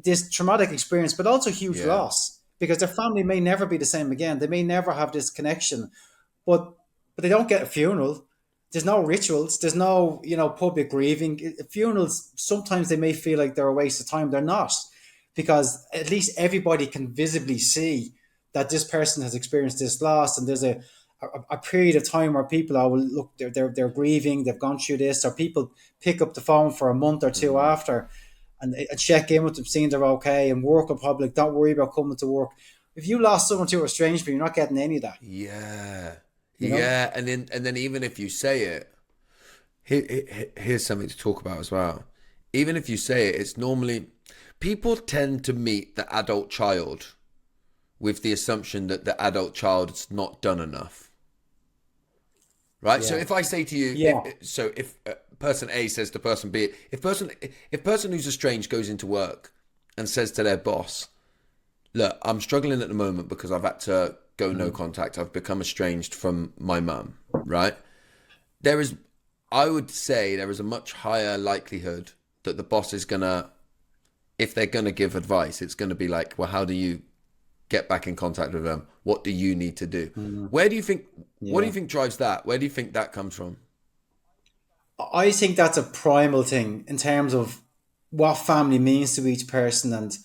this traumatic experience, but also huge loss, because their family may never be the same again. They may never have this connection, but they don't get a funeral. There's no rituals. There's no, public grieving. Funerals, sometimes they may feel like they're a waste of time. They're not, because at least everybody can visibly see that this person has experienced this loss, and there's a period of time where people are, well, look, they're grieving, they've gone through this, or people pick up the phone for a month or two after and check in with them, seeing they're okay, and work in public, don't worry about coming to work. If you lost someone to estrangement, you're not getting any of that. Yeah. Yeah, and then even if you say it, here's something to talk about as well. Even if you say it, it's normally people tend to meet the adult child with the assumption that the adult child's not done enough, right? Yeah. So if I say to you, if person A says to person B, if person who's estranged goes into work and says to their boss, look, I'm struggling at the moment because I've had to go no contact. I've become estranged from my mum, right? I would say there is a much higher likelihood that the boss is gonna, if they're gonna give advice, it's gonna be like, well, how do you get back in contact with them? What do you need to do? Where do you think, what do you think drives that? Where do you think that comes from? I think that's a primal thing in terms of what family means to each person. And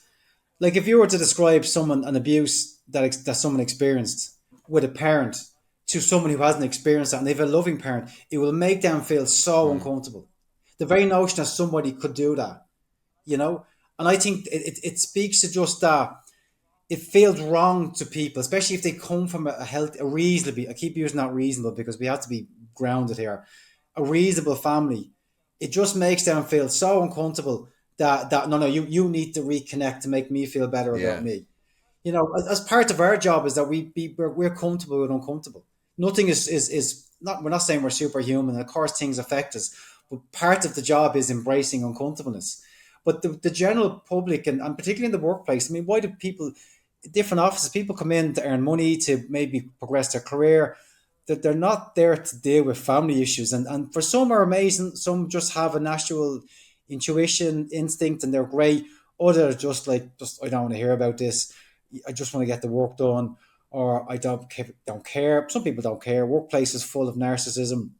like, if you were to describe an abuse that someone experienced with a parent to someone who hasn't experienced that, and they have a loving parent, it will make them feel so uncomfortable. The very notion that somebody could do that, And I think it speaks to just that. it feels wrong to people, especially if they come from a reasonably, I keep using that reasonable because we have to be grounded here, a reasonable family. It just makes them feel so uncomfortable that no, you need to reconnect to make me feel better about Yeah. me. As part of our job is that we're comfortable with uncomfortable. Nothing is not. We're not saying we're superhuman. And of course, things affect us, but part of the job is embracing uncomfortableness. But the general public and particularly in the workplace, I mean, why do people, different offices, people come in to earn money to maybe progress their career? That they're not there to deal with family issues, and for some are amazing. Some just have a natural intuition, instinct, and they're great. Others just I don't want to hear about this. I just want to get the work done, or I don't care. Some people don't care. Workplace is full of narcissism.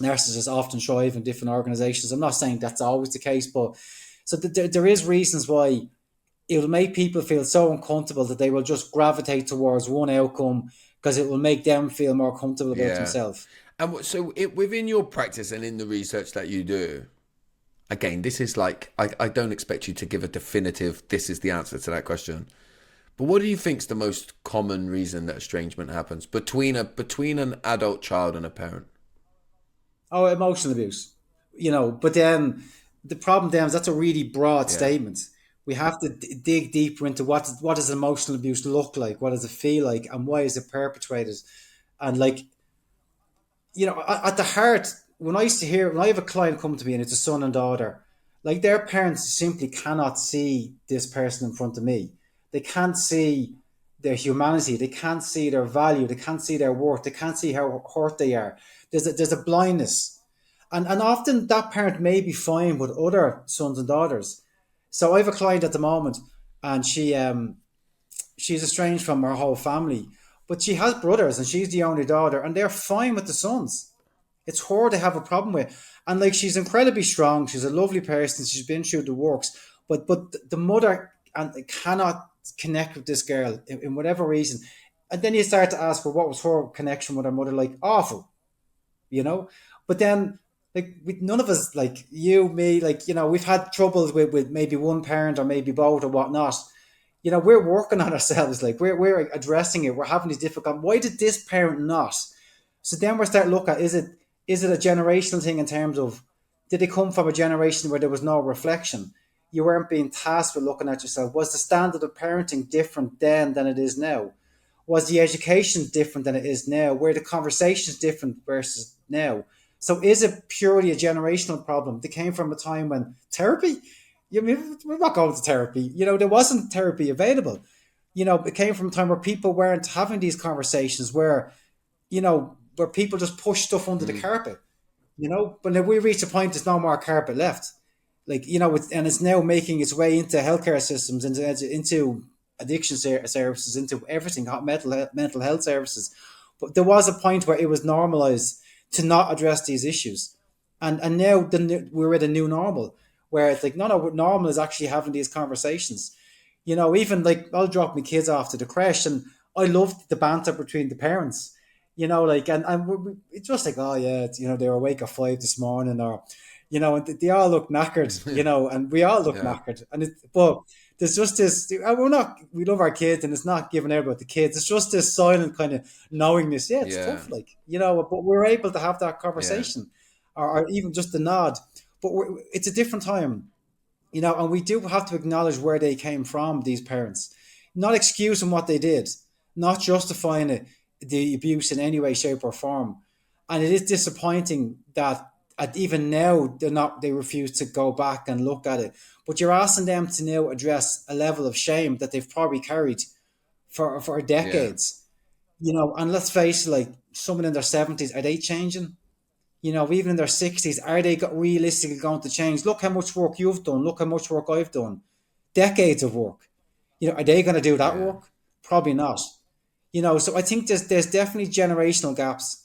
Narcissists often thrive in different organizations. I'm not saying that's always the case, but so there is reasons why it will make people feel so uncomfortable that they will just gravitate towards one outcome because it will make them feel more comfortable about Yeah. themselves. And so within your practice and in the research that you do, again, this is like, I don't expect you to give a definitive, this is the answer to that question. But what do you think is the most common reason that estrangement happens between an adult child and a parent? Oh, emotional abuse, but then the problem then is that's a really broad Yeah. statement. We have to dig deeper into what does emotional abuse look like? What does it feel like? And why is it perpetrated? And at the heart, when I have a client come to me and it's a son and daughter, like their parents simply cannot see this person in front of me. They can't see their humanity. They can't see their value. They can't see their worth. They can't see how hurt they are. There's a blindness. And often that parent may be fine with other sons and daughters. So I have a client at the moment and she's estranged from her whole family. But she has brothers and she's the only daughter and they're fine with the sons. It's her they have a problem with. And she's incredibly strong. She's a lovely person. She's been through the works. But the mother cannot connect with this girl in whatever reason. And then you start to ask, well, what was her connection with her mother like? Awful, you know? But then none of us, like you, me, we've had troubles with maybe one parent or maybe both or whatnot. We're working on ourselves. Like we're addressing it. We're having these difficult. Why did this parent not? So then we start looking at is it a generational thing in terms of did they come from a generation where there was no reflection? You weren't being tasked with looking at yourself. Was the standard of parenting different then than it is now? Was the education different than it is now? Were the conversations different versus now? So is it purely a generational problem that came from a time when therapy? We're not going to therapy. There wasn't therapy available. It came from a time where people weren't having these conversations where people just push stuff under the carpet. But if we reach a point, there's no more carpet left. It's now making its way into healthcare systems, into addiction services, into everything, mental health services. But there was a point where it was normalized to not address these issues, and now we're at a new normal where it's like no, what normal is actually having these conversations. Even I'll drop my kids off to the creche, and I loved the banter between the parents. It's just like, oh yeah, they were awake at 5 this morning, or and they all look knackered, and we all look Yeah. knackered, but there's just this. We love our kids, and it's not giving out about the kids. It's just this silent kind of knowingness. Yeah, it's Yeah. tough, but we're able to have that Yeah. conversation, or even just a nod. But it's a different time, and we do have to acknowledge where they came from. These parents, not excusing what they did, not justifying it, the abuse in any way, shape, or form. And it is disappointing that even now they refuse to go back and look at it. But you're asking them to now address a level of shame that they've probably carried for Yeah. decades. And let's face it, someone in their 70s, are they changing? Even in their 60s, are they realistically going to change? Look how much work you've done. Look how much work I've done. Decades of work. Are they going to do that Yeah. work? Probably not. So I think there's definitely generational gaps.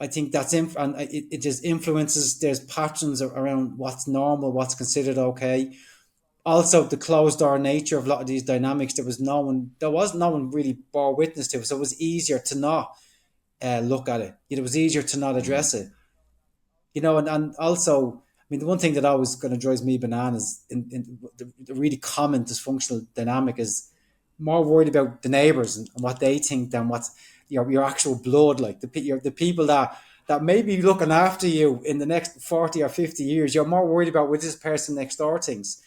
I think and it just influences. There's patterns around what's normal, what's considered okay. Also, the closed door nature of a lot of these dynamics. There was no one really bore witness to, so it was easier to not look at it. It was easier to not Mm. address it. And also, I mean, the one thing that always kind of drives me bananas in the really common dysfunctional dynamic is more worried about the neighbors and what they think than what's your actual blood, like the people that may be looking after you in the next 40 or 50 years. You're more worried about what this person next door thinks,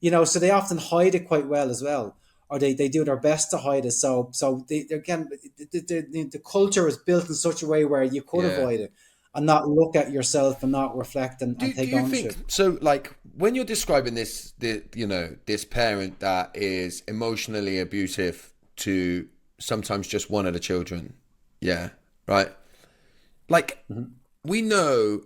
so they often hide it quite well as well, or they do their best to hide it. So they, again, the culture is built in such a way where you could Yeah. avoid it and not look at yourself and not reflect and Do take you ownership. think so? Like when you're describing this parent that is emotionally abusive to sometimes just one of the children, yeah, right. Like we know,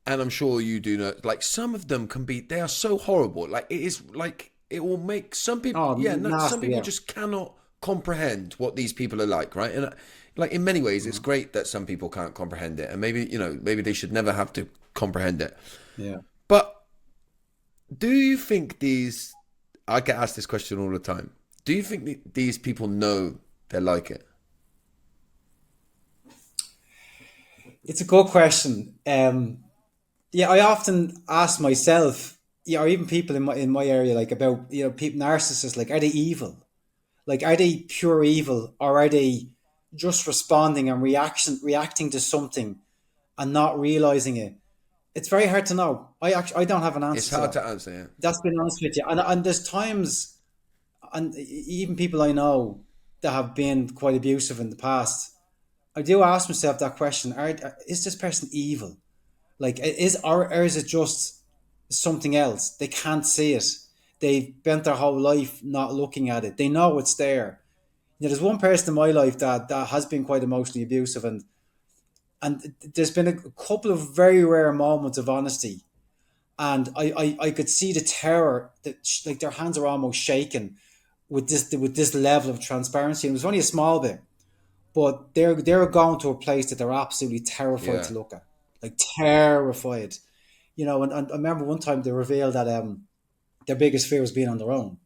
and I'm sure you do know. Like some of them can be, they are so horrible. Like it is like it will make some people, Oh, yeah, no, some nasty, people yeah. just cannot comprehend what these people are like, right? And like in many ways, it's great that some people can't comprehend it, and maybe they should never have to comprehend it. Yeah. But do you think these? I get asked this question all the time. Do you think these people know they're like it? It's a good question. Yeah, I often ask myself, or even people in my area, like about people narcissists, like are they evil? Like are they pure evil, or are they just responding and reacting to something and not realizing it? It's very hard to know. I don't have an It's answer to hard that. to answer. Yeah. That's been honest with you. And there's times, and even people I know that have been quite abusive in the past, I do ask myself that question: is this person evil? Like, or is it just something else? They can't see it. They've spent their whole life not looking at it. They know it's there. There's one person in my life that has been quite emotionally abusive, and there's been a couple of very rare moments of honesty, and I could see the terror that like their hands are almost shaking with this level of transparency. And it was only a small bit, but they're going to a place that they're absolutely terrified Yeah. to look at, like terrified. And I remember one time they revealed that their biggest fear was being on their own.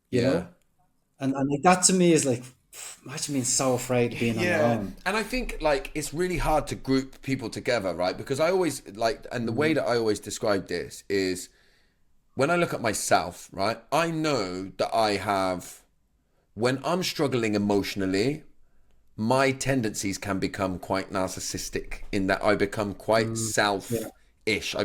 You Yeah. know, and like that to me is like, imagine being so afraid of being on your Yeah, own. and I think like it's really hard to group people together, right? Because I always like, and the way that I always describe this is when I look at myself, right? I know that I have, when I'm struggling emotionally, my tendencies can become quite narcissistic in that I become quite Yeah. self-ish. I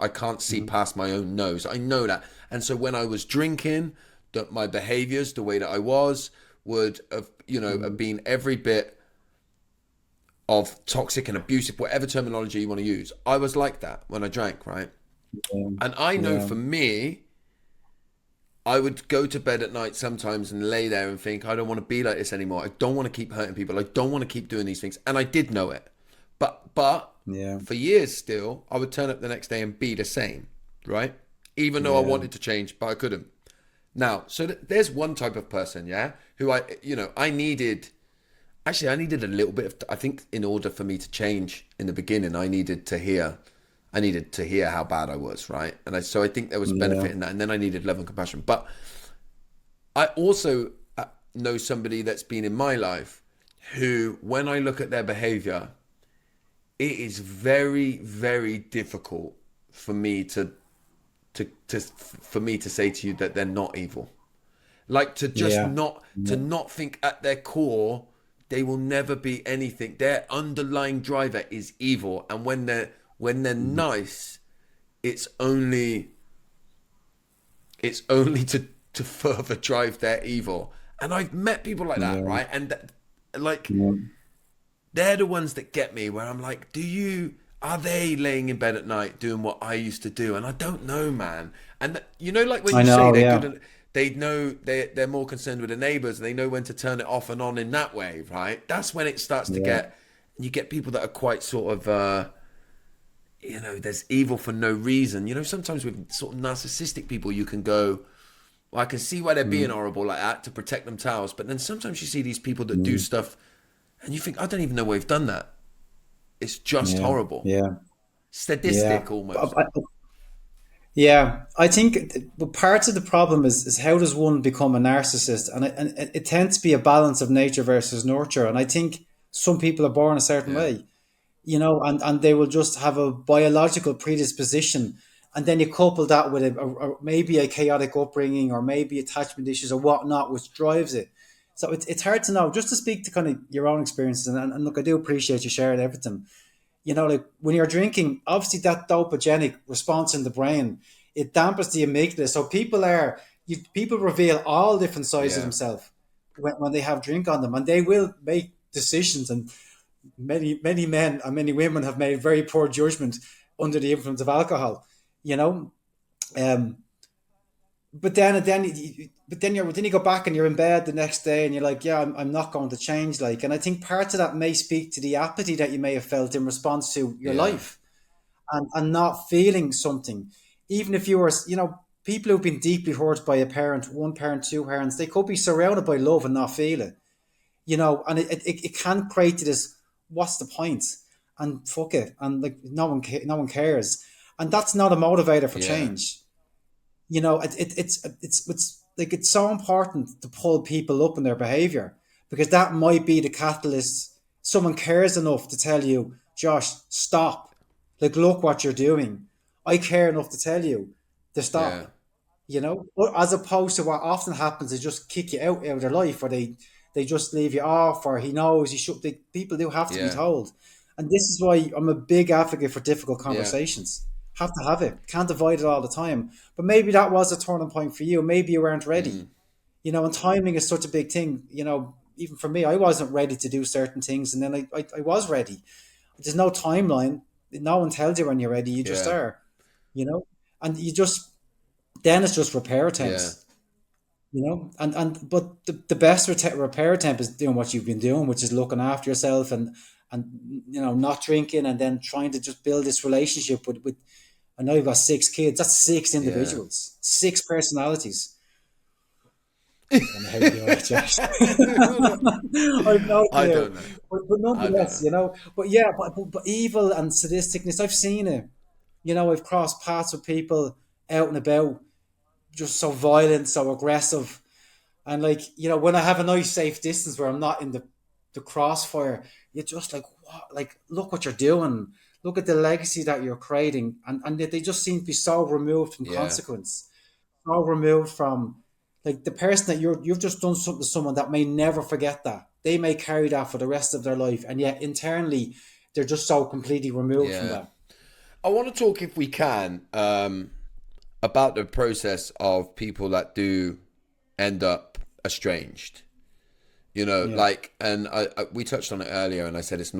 can't see past my own nose. I know that. And so when I was drinking, that my behaviors, the way that I was, would have, have been every bit of toxic and abusive, whatever terminology you want to use. I was like that when I drank, right? And I know Yeah. for me, I would go to bed at night sometimes and lay there and think, I don't want to be like this anymore. I don't want to keep hurting people. I don't want to keep doing these things. And I did know it. But Yeah. for years still, I would turn up the next day and be the same, right? Even though I Yeah. wanted to change, but I couldn't. Now, so there's one type of person, yeah, who I needed, actually, I needed a little bit of, I think in order for me to change in the beginning, I needed to hear how bad I was, right? So I think there was Yeah. benefit in that. And then I needed love and compassion. But I also know somebody that's been in my life who, when I look at their behavior, it is very, very difficult for me for me to say to you that they're not evil. Like to just Yeah. not think at their core they will never be anything. Their underlying driver is evil, and when they're nice, it's only to further drive their evil. And I've met people like that, Yeah. right? And like Yeah. they're the ones that get me, where I'm like, are they laying in bed at night doing what I used to do? And I don't know, man. And like when I you say know. they're Yeah. good at, they know they're more concerned with the neighbors, and they know when to turn it off and on in that way, right? That's when it starts to Yeah. get, you get people that are quite sort of, there's evil for no reason. Sometimes with sort of narcissistic people, you can go, well, I can see why they're being horrible like that to protect themselves. But then sometimes you see these people that do stuff and you think, I don't even know why they've done that. It's just Yeah. horrible. Yeah. Yeah. Sadistic almost. Yeah, I think part of the problem is how does one become a narcissist, and it tends to be a balance of nature versus nurture, and I think some people are born a certain Yeah. way, and they will just have a biological predisposition, And then you couple that with maybe a chaotic upbringing or maybe attachment issues or whatnot, which drives it. So it's hard to know. Just to speak to kind of your own experiences, and look, I do appreciate you sharing everything. Like when you're drinking, obviously that dopogenic response in the brain, it dampens the amygdala. So people reveal all different sides of themselves when they have drink on them, and they will make decisions. And many men and many women have made very poor judgment under the influence of alcohol. Um, but then you go back and you're in bed the next day and you're like, yeah, I'm not going to change. Like, and I think part of that may speak to the apathy that you may have felt in response to your life, and not feeling something, even if you were, people who've been deeply hurt by a parent, one parent, two parents, they could be surrounded by love and not feel it, and it can create this, what's the point? And fuck it. And like, no one cares. And that's not a motivator for change. It's like, it's so important to pull people up in their behavior, because that might be the catalyst. Someone cares enough to tell you, Josh, stop. Like, look what you're doing. I care enough to tell you to stop. But as opposed to what often happens is just kick you out of their life, or they just leave you off, or he knows he should. People do have to be told. And this is why I'm a big advocate for difficult conversations. Have to have it. Can't avoid it all the time. But maybe that was a turning point for you. Maybe you weren't ready. And timing is such a big thing. Even for me, I wasn't ready to do certain things. And then I was ready. There's no timeline. No one tells you when you're ready. You just are, and then it's just repair attempts. But the best repair attempt is doing what you've been doing, which is looking after yourself and not drinking, and then trying to just build this relationship with I know you've got 6 kids. That's 6 individuals, 6 personalities. I don't know how you do it, Josh. I don't know. But nonetheless, but evil and sadisticness, I've seen it. I've crossed paths with people out and about, just so violent, so aggressive. And like, when I have a nice safe distance where I'm not in the crossfire, you're just like, what? Like, look what you're doing. Look at the legacy that you're creating. And they just seem to be so removed from consequence, so removed from, like, the person that you've just done something to someone that may never forget that. They may carry that for the rest of their life. And yet internally, they're just so completely removed from that. I want to talk, if we can, about the process of people that do end up estranged. Like, and we touched on it earlier, and I said it's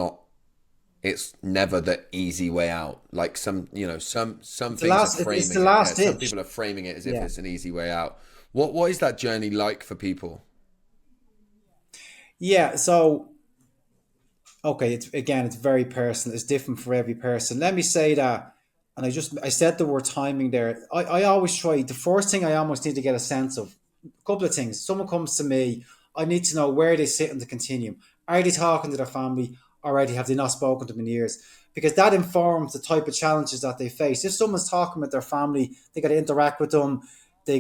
never the easy way out. Like, some things are framing it's the last it. Some people are framing it as if it's an easy way out. What is that journey like for people? Yeah, so okay, it's very personal. It's different for every person. Let me say that, and I said the word timing there. I always try, the first thing I almost need to get a sense of, a couple of things. Someone comes to me, I need to know where they sit in the continuum. Are they talking to their family already? Have they not spoken to them in years? Because that informs the type of challenges that they face. If someone's talking with their family, they got to interact with them. They're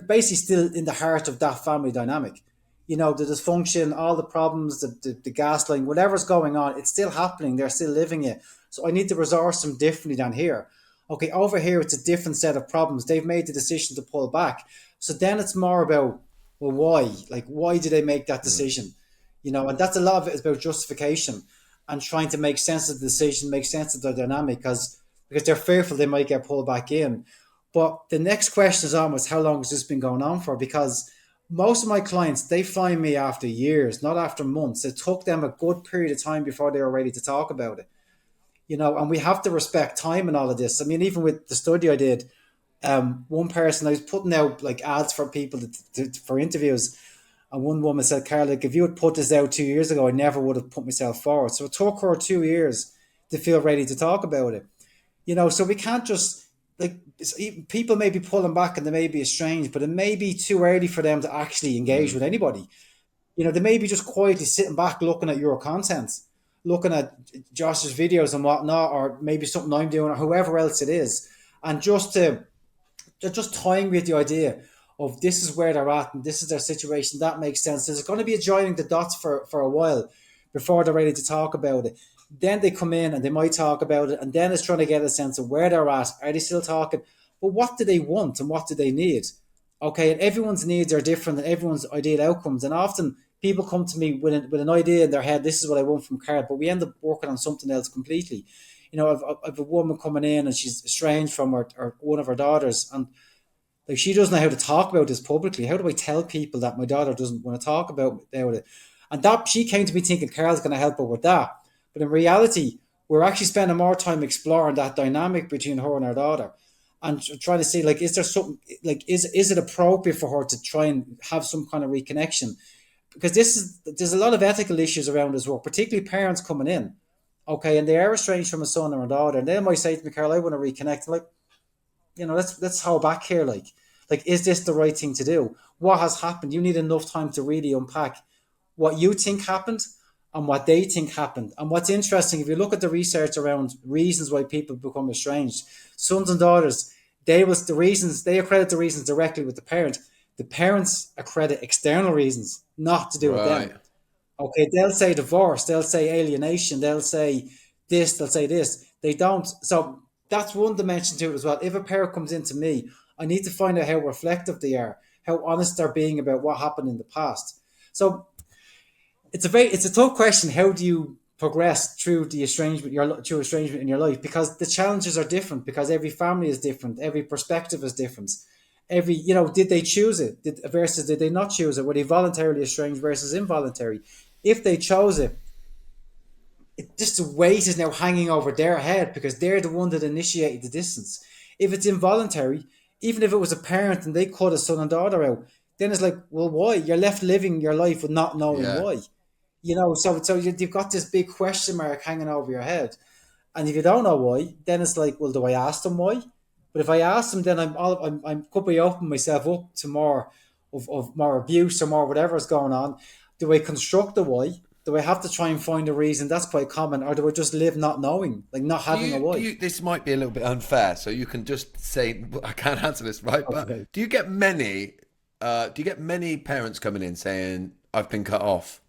basically still in the heart of that family dynamic. The dysfunction, all the problems, the gaslighting, whatever's going on, it's still happening. They're still living it. So I need to resource them differently than here. Okay, over here, it's a different set of problems. They've made the decision to pull back. So then it's more about, well, why? Like, why did they make that decision? And that's a lot of it is about justification and trying to make sense of the decision, make sense of the dynamic, because they're fearful they might get pulled back in. But the next question is almost, how long has this been going on for? Because most of my clients, they find me after years, not after months. It took them a good period of time before they were ready to talk about it. And we have to respect time and all of this. I mean, even with the study I did, one person, I was putting out like ads for people for interviews, and one woman said, Karl, like, if you had put this out 2 years ago, I never would have put myself forward. So it took her 2 years to feel ready to talk about it. So we can't just, like, people may be pulling back and they may be estranged, but it may be too early for them to actually engage with anybody. They may be just quietly sitting back looking at your content, looking at Josh's videos and whatnot, or maybe something I'm doing, or whoever else it is. And they're just toying with the idea of, this is where they're at and this is their situation. That makes sense. There's going to be a joining the dots for a while before they're ready to talk about it. Then they come in and they might talk about it, and then it's trying to get a sense of where they're at. Are they still talking? But what do they want and what do they need? Okay, and everyone's needs are different and everyone's ideal outcomes. And often people come to me with an idea in their head, this is what I want from Carl, but we end up working on something else completely. You know, I've a woman coming in and she's estranged from her one of her daughters, and like she doesn't know how to talk about this publicly. How do I tell people that my daughter doesn't want to talk about it? And that she came to me thinking Carl's going to help her with that. But in reality, we're actually spending more time exploring that dynamic between her and her daughter, and trying to see like, is there something like is it appropriate for her to try and have some kind of reconnection? Because there's a lot of ethical issues around as well, particularly parents coming in, okay, and they are estranged from a son or a daughter, and they might say to me, Carl, I want to reconnect. I'm like, let's hold back here. Like, is this the right thing to do? What has happened? You need enough time to really unpack what you think happened and what they think happened. And what's interesting, if you look at the research around reasons why people become estranged, sons and daughters, they accredit the reasons directly with the parent. The parents accredit external reasons, not to do with them. Okay, they'll say divorce, they'll say alienation, they'll say this, they'll say this. They don't. So that's one dimension to it as well. If a parent comes into me, I need to find out how reflective they are, how honest they're being about what happened in the past. So it's a tough question. How do you progress through the estrangement, through estrangement in your life? Because the challenges are different. Because every family is different. Every perspective is different. Did they choose it? Versus did they not choose it? Were they voluntarily estranged versus involuntary? If they chose it, just the weight is now hanging over their head because they're the one that initiated the distance. If it's involuntary, even if it was a parent and they cut a son and daughter out, then it's like, well, why? You're left living your life with not knowing why. So you've got this big question mark hanging over your head. And if you don't know why, then it's like, well, do I ask them why? But if I ask them, then I'm could be opening myself up to more of more abuse or more whatever's going on. Do I construct the why? Do I have to try and find a reason? That's quite common. Or do I just live not knowing, like not having a why? This might be a little bit unfair, so you can just say, I can't answer this, right? Okay. But do you get many parents coming in saying, I've been cut off?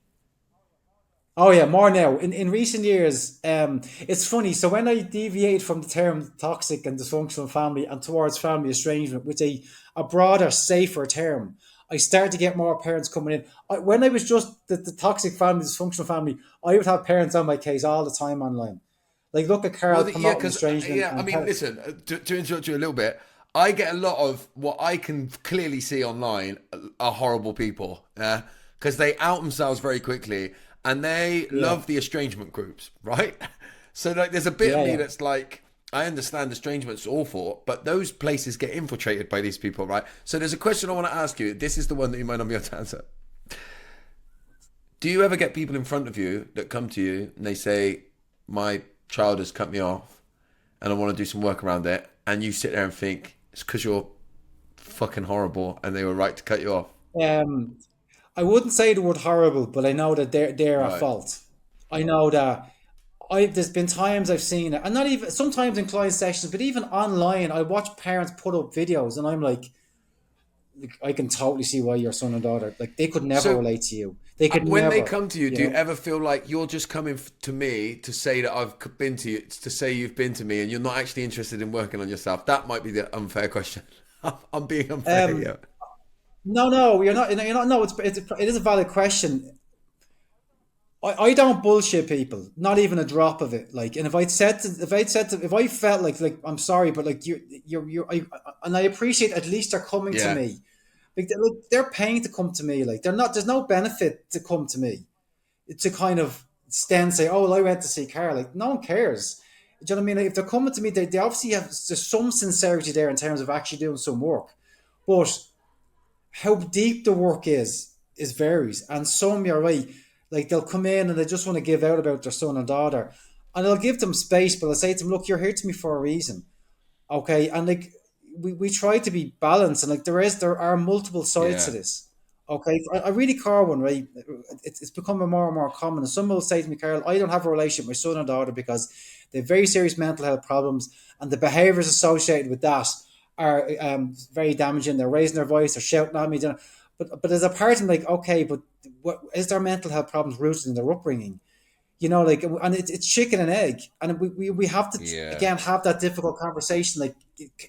Oh yeah, more now. In recent years, it's funny. So when I deviated from the term toxic and dysfunctional family and towards family estrangement, with a broader, safer term, I started to get more parents coming in. When I was just the toxic family, dysfunctional family, I would have parents on my case all the time online. Like, look at Carl promoting estrangement. Yeah, I mean, listen, to interrupt you a little bit, I get a lot of what I can clearly see online are horrible people, yeah, because they out themselves very quickly. And they love the estrangement groups, right? So like, there's a bit of me that's like, I understand estrangement's awful, but those places get infiltrated by these people, right? So there's a question I want to ask you. This is the one that you might not be able to answer. Do you ever get people in front of you that come to you and they say, my child has cut me off and I want to do some work around it, and you sit there and think, it's because you're fucking horrible and they were right to cut you off? I wouldn't say the word horrible, but I know that they're at fault. I know that there's been times I've seen it, and not even sometimes in client sessions, but even online, I watch parents put up videos, and I'm like, I can totally see why your son and daughter, like, they could never relate to you. They could when never. They come to you, do you ever feel like you're just coming to me to say that I've been to you, to say you've been to me, and you're not actually interested in working on yourself? That might be the unfair question. I'm being unfair here. No, you're not. You're not. No, it is a valid question. I don't bullshit people, not even a drop of it. Like, and if I felt like I'm sorry, but like and I appreciate at least they're coming to me. Like, they're paying to come to me. Like, they're not. There's no benefit to come to me. To kind of stand say, oh, well, I went to see Carl. Like, no one cares. Do you know what I mean? Like, if they're coming to me, they obviously have there's some sincerity there in terms of actually doing some work, but how deep the work is varies. And some, you're right, like, they'll come in and they just want to give out about their son and daughter, and I'll give them space, but I'll say to them, look, you're here to me for a reason, okay? And like, we try to be balanced, and like, there are multiple sides to this, okay? I really car one, right? It's becoming more and more common, and some will say to me, Carl, I don't have a relationship with my son and daughter because they have very serious mental health problems, and the behaviours associated with that are very damaging. They're raising their voice, they're shouting at me. But as a part, I'm like, okay, but what is their mental health problems rooted in their upbringing? You know, like, and it's chicken and egg, and we have to Yeah. again have that difficult conversation. Like,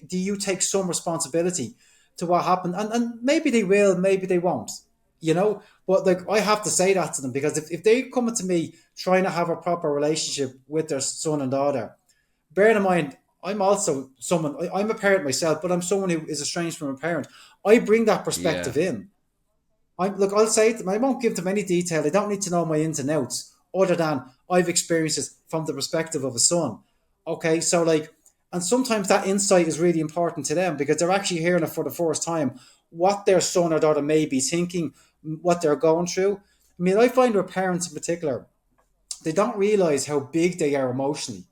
do you take some responsibility to what happened? And maybe they will, maybe they won't. You know, but like I have to say that to them, because if they come to me trying to have a proper relationship with their son and daughter, bearing in mind I'm also someone, I'm a parent myself, but I'm someone who is estranged from a parent. I bring that Yeah. perspective in. I'll say to them, I won't give them any detail. They don't need to know my ins and outs, other than I've experienced this from the perspective of a son. Okay, so like, and sometimes that insight is really important to them, because they're actually hearing it for the first time, what their son or daughter may be thinking, what they're going through. I mean, I find with parents in particular, they don't realize how big they are emotionally.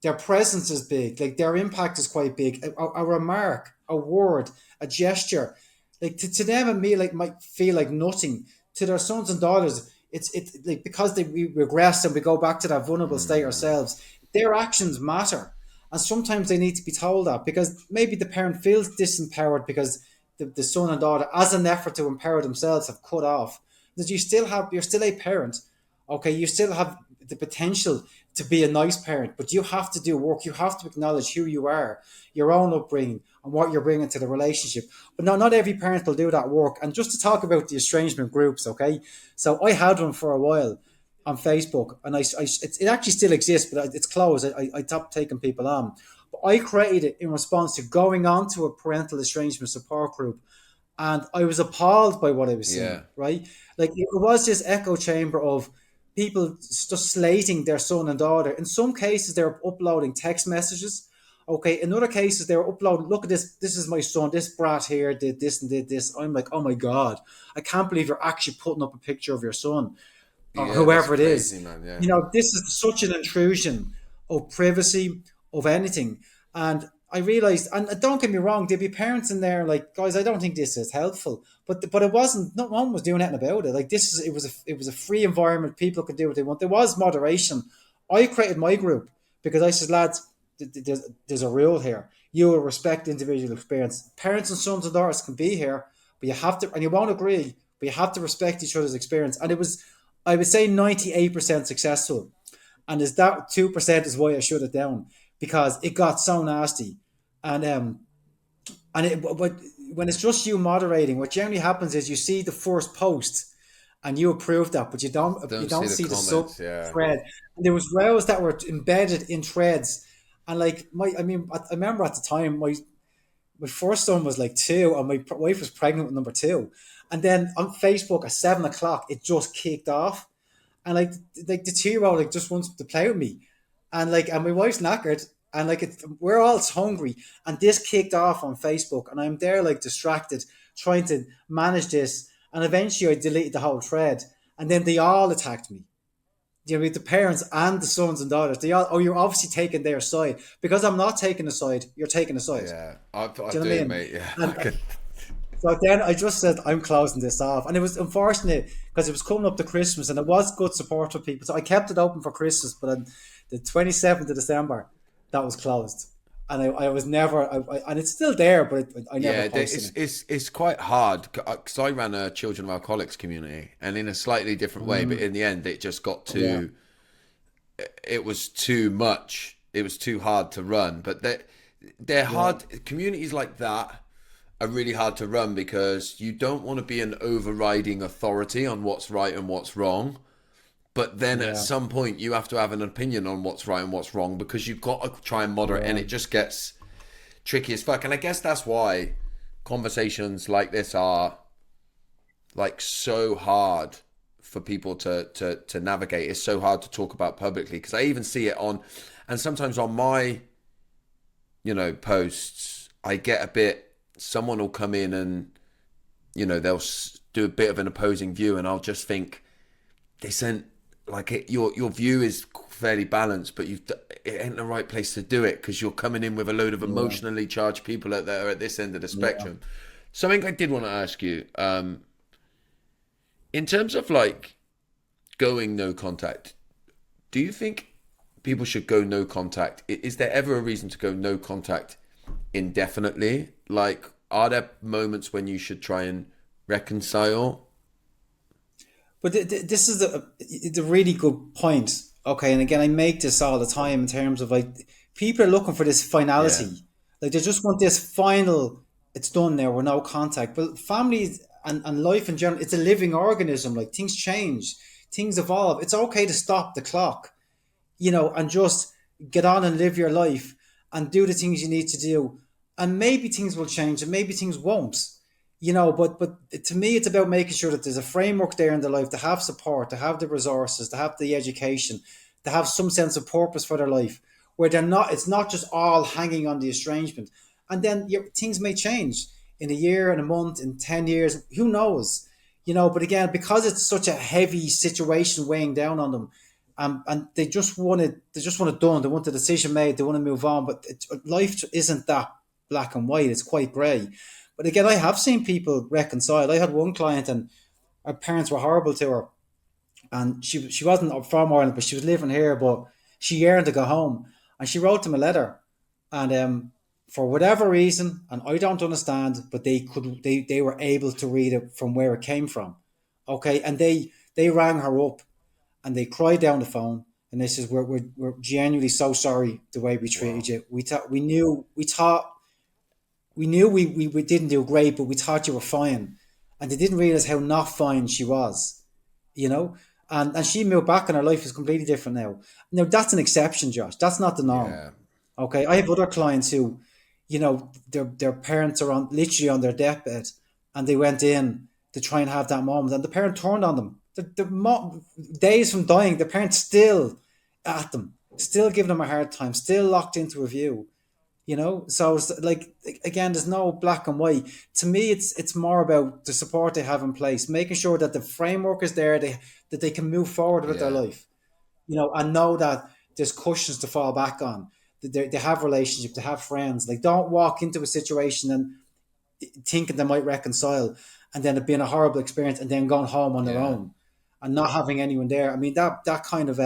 Their presence is big, like their impact is quite big. A remark, a word, a gesture, like to them and me, like might feel like nothing. To their sons and daughters, it's like, because we regress and we go back to that vulnerable state Mm. ourselves. Their actions matter, and sometimes they need to be told that, because maybe the parent feels disempowered because the son and daughter, as an effort to empower themselves, have cut off. That you're still a parent, okay? You still have the potential to be a nice parent, but you have to do work. You have to acknowledge who you are, your own upbringing, and what you're bringing to the relationship. But no, not every parent will do that work. And just to talk about the estrangement groups, okay? So I had one for a while on Facebook, and it actually still exists, but it's closed. I stopped taking people on. But I created it in response to going on to a parental estrangement support group, and I was appalled by what I was Yeah. seeing. Right, like it was this echo chamber of people just slating their son and daughter. In some cases, they're uploading text messages. Okay, in other cases, they're uploading, look at this. This is my son. This brat here did this and did this. I'm like, oh my god, I can't believe you're actually putting up a picture of your son, or Yeah, that's whoever it is. crazy, man. Yeah. You know, this is such an intrusion of privacy, of anything. And I realized, and don't get me wrong, there'd be parents in there like, guys, I don't think this is helpful. But it wasn't. No one was doing anything about it. Like, it was a free environment. People could do what they want. There was moderation. I created my group because I said, lads, there's a rule here. You will respect individual experience. Parents and sons and daughters can be here, but you have to, and you won't agree, but you have to respect each other's experience. And it was, I would say, 98% successful. And is that 2% is why I shut it down, because it got so nasty. And but when it's just you moderating, what generally happens is you see the first post and you approve that, but you Don't see don't the see the sub comments. Yeah. thread. And there was rows that were embedded in threads. And like I remember at the time my first son was like 2, and my wife was pregnant with number 2. And then on Facebook at 7 o'clock, it just kicked off, and like the 2-year-old like just wants to play with me, and my wife's knackered, and like we're all hungry, and this kicked off on Facebook, and I'm there like distracted trying to manage this, and eventually I deleted the whole thread, and then they all attacked me. You know, the parents and the sons and daughters, they all, oh, you're obviously taking their side, because I'm not taking a side. You're taking a side. Yeah. I Do you know what I do, mean? mate. Yeah. I And can. so then I just said, I'm closing this off. And it was unfortunate because it was coming up to Christmas, and it was good support for people. So I kept it open for Christmas, but on the 27th of December, that was closed. And I was never, and it's still there, but I never Yeah, posted it. it's quite hard because I ran a children of alcoholics community, and in a slightly different way. But Mm, in the end, it just got yeah, too. It was too much. It was too hard to run. But they're yeah, hard. Communities like that are really hard to run because you don't want to be an overriding authority on what's right and what's wrong. But then at yeah, some point, you have to have an opinion on what's right and what's wrong because you've got to try and moderate, and yeah, it just gets tricky as fuck. And I guess that's why conversations like this are like so hard for people to navigate. It's so hard to talk about publicly because I even see it on, and sometimes on my posts, I get a bit. Someone will come in and they'll do a bit of an opposing view, and I'll just think they sent like your view is fairly balanced, but it ain't the right place to do it because you're coming in with a load of yeah, emotionally charged people that are at this end of the yeah. spectrum. Something I did want to ask you, in terms of like going no contact, do you think people should go no contact? Is there ever a reason to go no contact indefinitely? Like, are there moments when you should try and reconcile? But this is the really good point. Okay, and again, I make this all the time in terms of like people are looking for this Yeah. finality. Like they just want this final, it's done now, we're no contact. But families and life in general, it's a living organism. Like things change, things evolve. It's okay to stop the clock, and just get on and live your life and do the things you need to do. And maybe things will change and maybe things won't. But to me it's about making sure that there's a framework there in their life to have support, to have the resources, to have the education, to have some sense of purpose for their life, where it's not just all hanging on the estrangement. And then things may change in a year, in a month, in 10 years, who knows. But again, because it's such a heavy situation weighing down on them, and they just want it done. They want the decision made. They want to move on. But life isn't that black and white. It's quite grey. But again, I have seen people reconcile. I had one client, and her parents were horrible to her, and she wasn't from Ireland, but she was living here. But she yearned to go home, and she wrote them a letter, and for whatever reason, and I don't understand, but they were able to read it from where it came from. Okay, and they rang her up and they cried down the phone and they says, we're genuinely so sorry the way we treated Wow. you. We didn't do great, but we thought you were fine. And they didn't realize how not fine she was, you know? And she moved back and her life is completely different now. Now, that's an exception, Josh. That's not the norm. Yeah. Okay. I have other clients who, their parents are literally on their deathbed and they went in to try and have that moment and the parent turned on them. Days from dying, the parent's still at them, still giving them a hard time, still locked into a view. So it's like, again, there's no black and white. To me, it's more about the support they have in place, making sure that the framework is there, that they can move forward with their Yeah. life, and know that there's cushions to fall back on. They have relationships, they have friends. Like, don't walk into a situation and thinking they might reconcile, and then it being a horrible experience, and then going home on their Yeah. own and not having anyone there. I mean, that kind of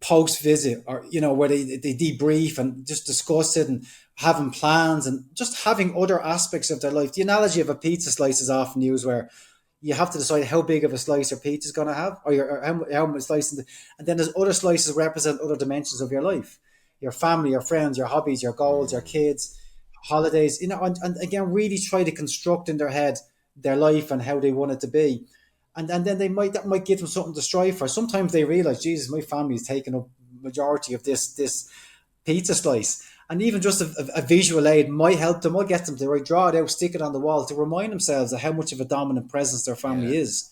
post visit, or where they debrief and just discuss it and having plans and just having other aspects of their life. The analogy of a pizza slice is often used, where you have to decide how big of a slice your pizza is going to have, or how much slices, and then there's other slices represent other dimensions of your life, your family, your friends, your hobbies, your goals, your kids, holidays. And again, really try to construct in their head their life and how they want it to be. And then that might give them something to strive for. Sometimes they realize, Jesus, my family is taking up majority of this pizza slice. And even just a visual aid might help them, might get them to draw it out, stick it on the wall to remind themselves of how much of a dominant presence their Yeah. family is.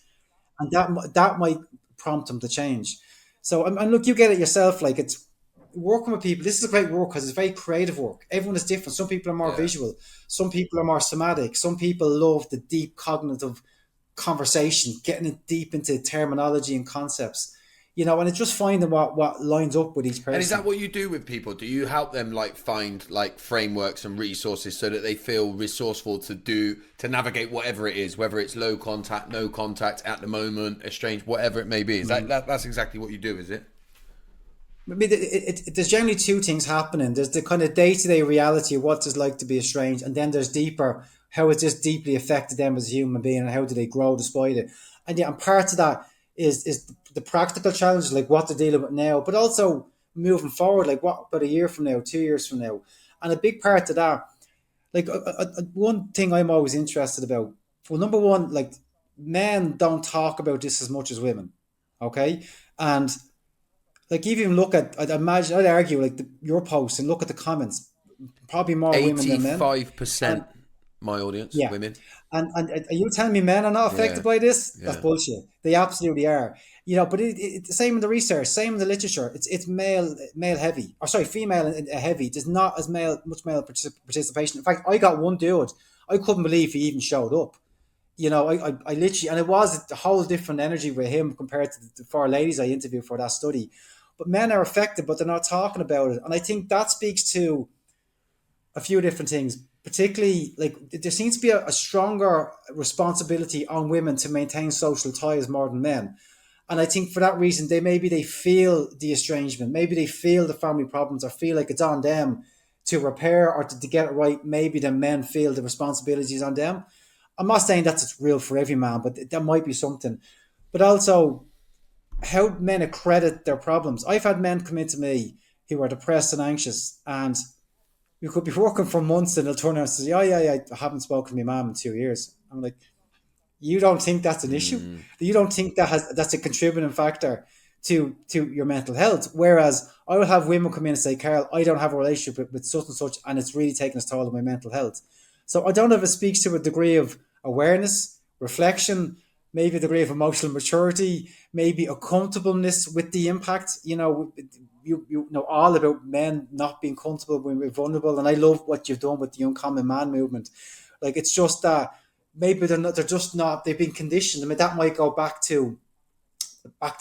And that might prompt them to change. So, and look, you get it yourself. Like, it's working with people. This is a great work because it's very creative work. Everyone is different. Some people are more Yeah. visual. Some people are more somatic. Some people love the deep cognitive conversation, getting it deep into terminology and concepts, and it's just finding what lines up with each And is that person. what you do with people? Do you help them like find like frameworks and resources so that they feel resourceful to navigate whatever it is, whether it's low contact, no contact at the moment, estranged, whatever it may be? Is that's exactly what you do, is it? I mean, there's generally two things happening. There's the kind of day-to-day reality of what it's like to be estranged, and then there's deeper, how has this deeply affected them as a human being, and how do they grow despite it. And part of that is the practical challenges, like what they're dealing with now, but also moving forward, like what about a year from now, 2 years from now. And a big part of that, like one thing I'm always interested about. Well, number one, like, men don't talk about this as much as women. Okay, and like, even look at, I'd argue, like, your post and look at the comments, probably more women than men. 85% And my audience, yeah, women. and are you telling me men are not affected Yeah. by this? That's Yeah. bullshit. They absolutely are. But it's the same in the research, same in the literature. It's male heavy, or sorry, female heavy. There's not as much male participation. In fact, I got one dude. I couldn't believe he even showed up. I literally, and it was a whole different energy with him compared to the four ladies I interviewed for that study. But men are affected, but they're not talking about it. And I think that speaks to a few different things, particularly, like, there seems to be a stronger responsibility on women to maintain social ties more than men. And I think for that reason, they feel the estrangement, maybe they feel the family problems, or feel like it's on them to repair or to get it right. Maybe the men feel the responsibilities on them. I'm not saying that's real for every man, but that might be something. But also, how men accredit their problems. I've had men come into me who are depressed and anxious, and we could be working for months, and they'll turn around and say, "Oh yeah, I haven't spoken to my mom in 2 years." I'm like, you don't think that's an issue? Mm, You don't think that's a contributing factor to your mental health? Whereas I will have women come in and say, "Carl, I don't have a relationship with such and such, and it's really taking its toll on my mental health." So I don't know if it speaks to a degree of awareness, reflection, maybe a degree of emotional maturity, maybe a comfortableness with the impact. You know all about men not being comfortable when we're vulnerable, and I love what you've done with the Uncommon Man movement. Like, it's just that maybe they're not, they're just not, they've been conditioned. I mean, that might go back to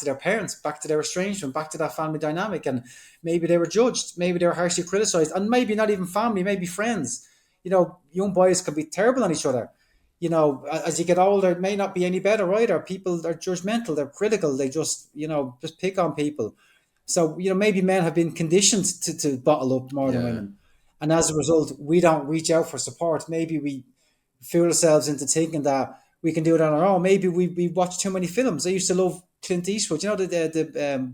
their parents, back to their estrangement, back to that family dynamic, and maybe they were judged, maybe they were harshly criticized, and maybe not even family, maybe friends. Young boys can be terrible on each other. As you get older, it may not be any better either. People are judgmental, they're critical, they just pick on people. So, maybe men have been conditioned to bottle up more than yeah. women. And as a result, we don't reach out for support. Maybe we fool ourselves into thinking that we can do it on our own. Maybe we watch too many films. I used to love Clint Eastwood, the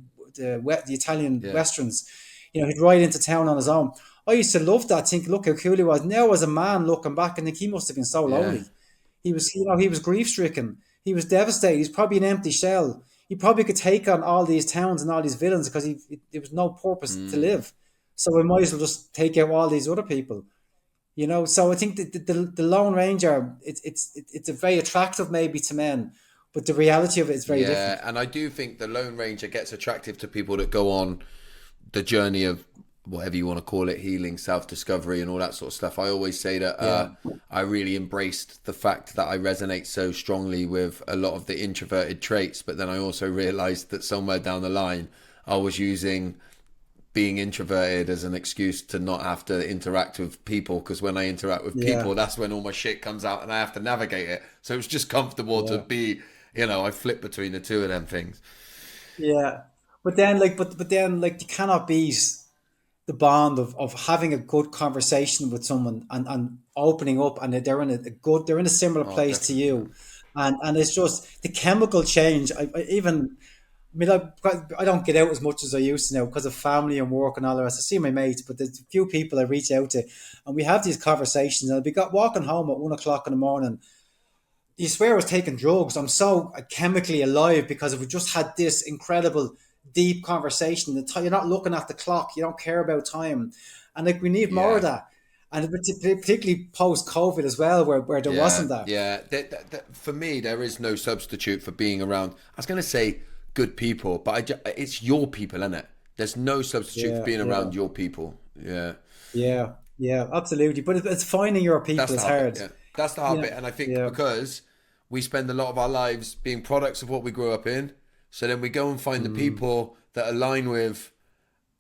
Italian Yeah. westerns. He'd ride into town on his own. I used to love that. Think, look how cool he was. Now, as a man looking back, I think he must have been so Yeah. lonely. He was grief stricken. He was devastated. He's probably an empty shell. He probably could take on all these towns and all these villains because there was no purpose to Mm. live. So we might as well just take out all these other people. So I think that the Lone Ranger, it's a very attractive maybe to men, but the reality of it is very Yeah, different. and I do think the Lone Ranger gets attractive to people that go on the journey of whatever you want to call it, healing, self-discovery, and all that sort of stuff. I always say that Yeah, I really embraced the fact that I resonate so strongly with a lot of the introverted traits, but then I also realized that somewhere down the line, I was using being introverted as an excuse to not have to interact with people, because when I interact with yeah, people, that's when all my shit comes out and I have to navigate it. So it's just comfortable to yeah, be, I flip between the two of them things. yeah. But then, you cannot beat the bond of having a good conversation with someone and opening up, and they're in a similar Oh, place to definitely, man. you, and it's just the chemical change. I don't get out as much as I used to now because of family and work and all the rest. I see my mates, but there's a few people I reach out to, and we have these conversations. And I'll be walking home at 1 o'clock in the morning. You swear I was taking drugs. I'm so chemically alive because we just had this incredible, deep conversation. You're not looking at the clock. You don't care about time, and like we need more of Yeah. that. And particularly post COVID as well, where there Yeah, wasn't that. yeah. For me, there is no substitute for being around. I was going to say good people, but it's your people, isn't it? There's no substitute for Yeah, being yeah. around your people. Yeah, Yeah, yeah, absolutely. But it's finding your that's people the is hard bit. hard. Yeah, that's the hard Yeah, bit. And I think yeah, because we spend a lot of our lives being products of what we grew up in, so then we go and find the mm, people that align with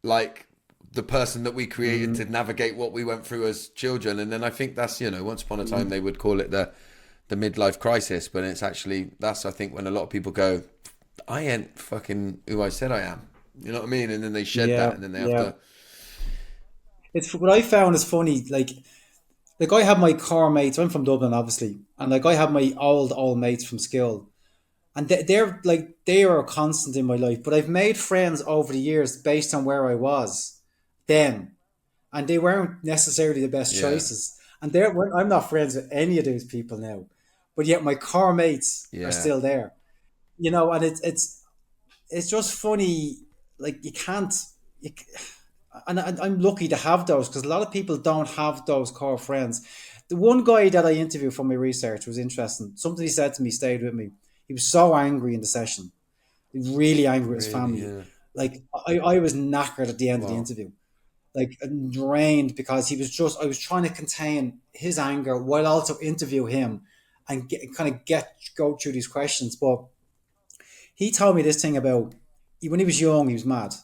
like the person that we created to mm, navigate what we went through as children. And then I think that's, once upon a time mm. they would call it the midlife crisis, but it's actually that's I think when a lot of people go, I ain't fucking who I said I am. You know what I mean? And then they shed that, Yeah, and then they have yeah. to. It's what I found is funny. Like I have my core mates. I'm from Dublin, obviously, and like I have my old mates from school, and they are a constant in my life. But I've made friends over the years based on where I was then, and they weren't necessarily the best Yeah, choices. And I'm not friends with any of those people now, but yet my core mates are yeah, still there. And it's just funny. Like you can't, you, and I'm lucky to have those because a lot of people don't have those core friends. The one guy that I interviewed for my research was interesting. Something he said to me stayed with me. He was so angry in the session, really angry with his really, family. yeah. Like I was knackered at the end of the Wow. interview, like drained because I was trying to contain his anger while also interview him and go through these questions. But he told me this thing about when he was young, he was mad.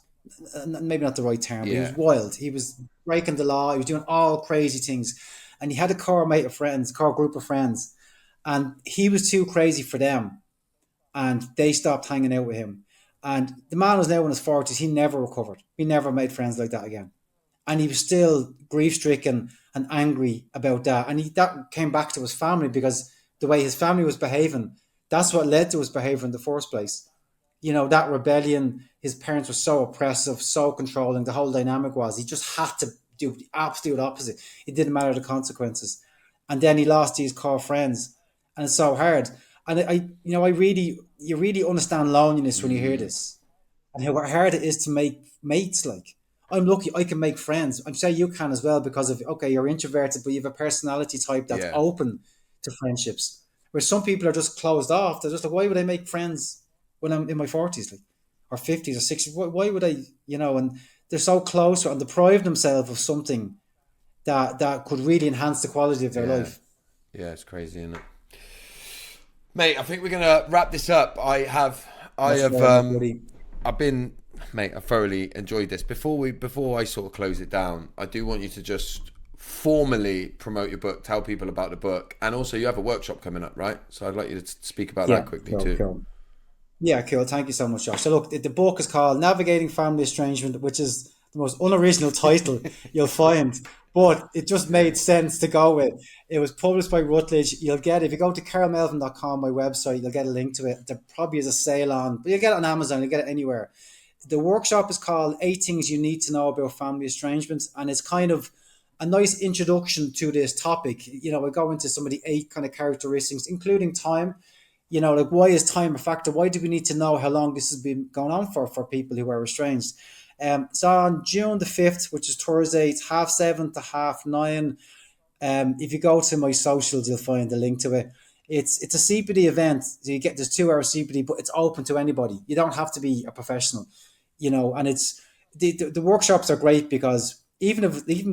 Maybe not the right term, but he was Yeah, wild. He was breaking the law. He was doing all crazy things, and he had a core group of friends, and he was too crazy for them, and they stopped hanging out with him. And the man was now in his 40s. He never recovered. He never made friends like that again, and he was still grief stricken and angry about that. And that came back to his family because the way his family was behaving, that's what led to his behavior in the first place. that rebellion, his parents were so oppressive, so controlling. The whole dynamic was he just had to do the absolute opposite. It didn't matter the consequences. And then he lost his core friends. And it's so hard. And you really understand loneliness when you hear this and how hard it is to make mates. Like, I'm lucky I can make friends. I'm sure you can as well because of, okay, you're introverted, but you have a personality type that's Yeah. open to friendships. Where some people are just closed off. They're just like, why would I make friends when I'm in my 40s, like, or 50s or 60s? Why would I, and they're so close and deprive themselves of something that could really enhance the quality of their Yeah. life. Yeah, it's crazy, isn't it? Mate, I think we're gonna wrap this up. That's right, buddy. I've been, mate, I thoroughly enjoyed this. Before I sort of close it down, I do want you to just formally promote your book, tell people about the book, and also you have a workshop coming up, right? So I'd like you to speak about Yeah, that quickly cool, too. cool. Yeah, cool. Thank you so much, Josh. So look, the book is called Navigating Family Estrangement, which is the most unoriginal title you'll find, but it just made sense to go with. It was published by Routledge. You'll get it. If you go to karlmelvin.com, my website, you'll get a link to it. There probably is a sale on, but you'll get it on Amazon, you'll get it anywhere. The workshop is called 8 Things You Need to Know About Family Estrangements, and it's kind of a nice introduction to this topic. We go into some of the 8 kind of characteristics, including time. Like, why is time a factor? Why do we need to know how long this has been going on for people who are estranged? So on June the 5th, which is Thursday, it's 7:30 to 9:30. If you go to my socials, you'll find the link to it. It's a CPD event. So you get this 2 hour CPD, but it's open to anybody. You don't have to be a professional, and it's the workshops are great because even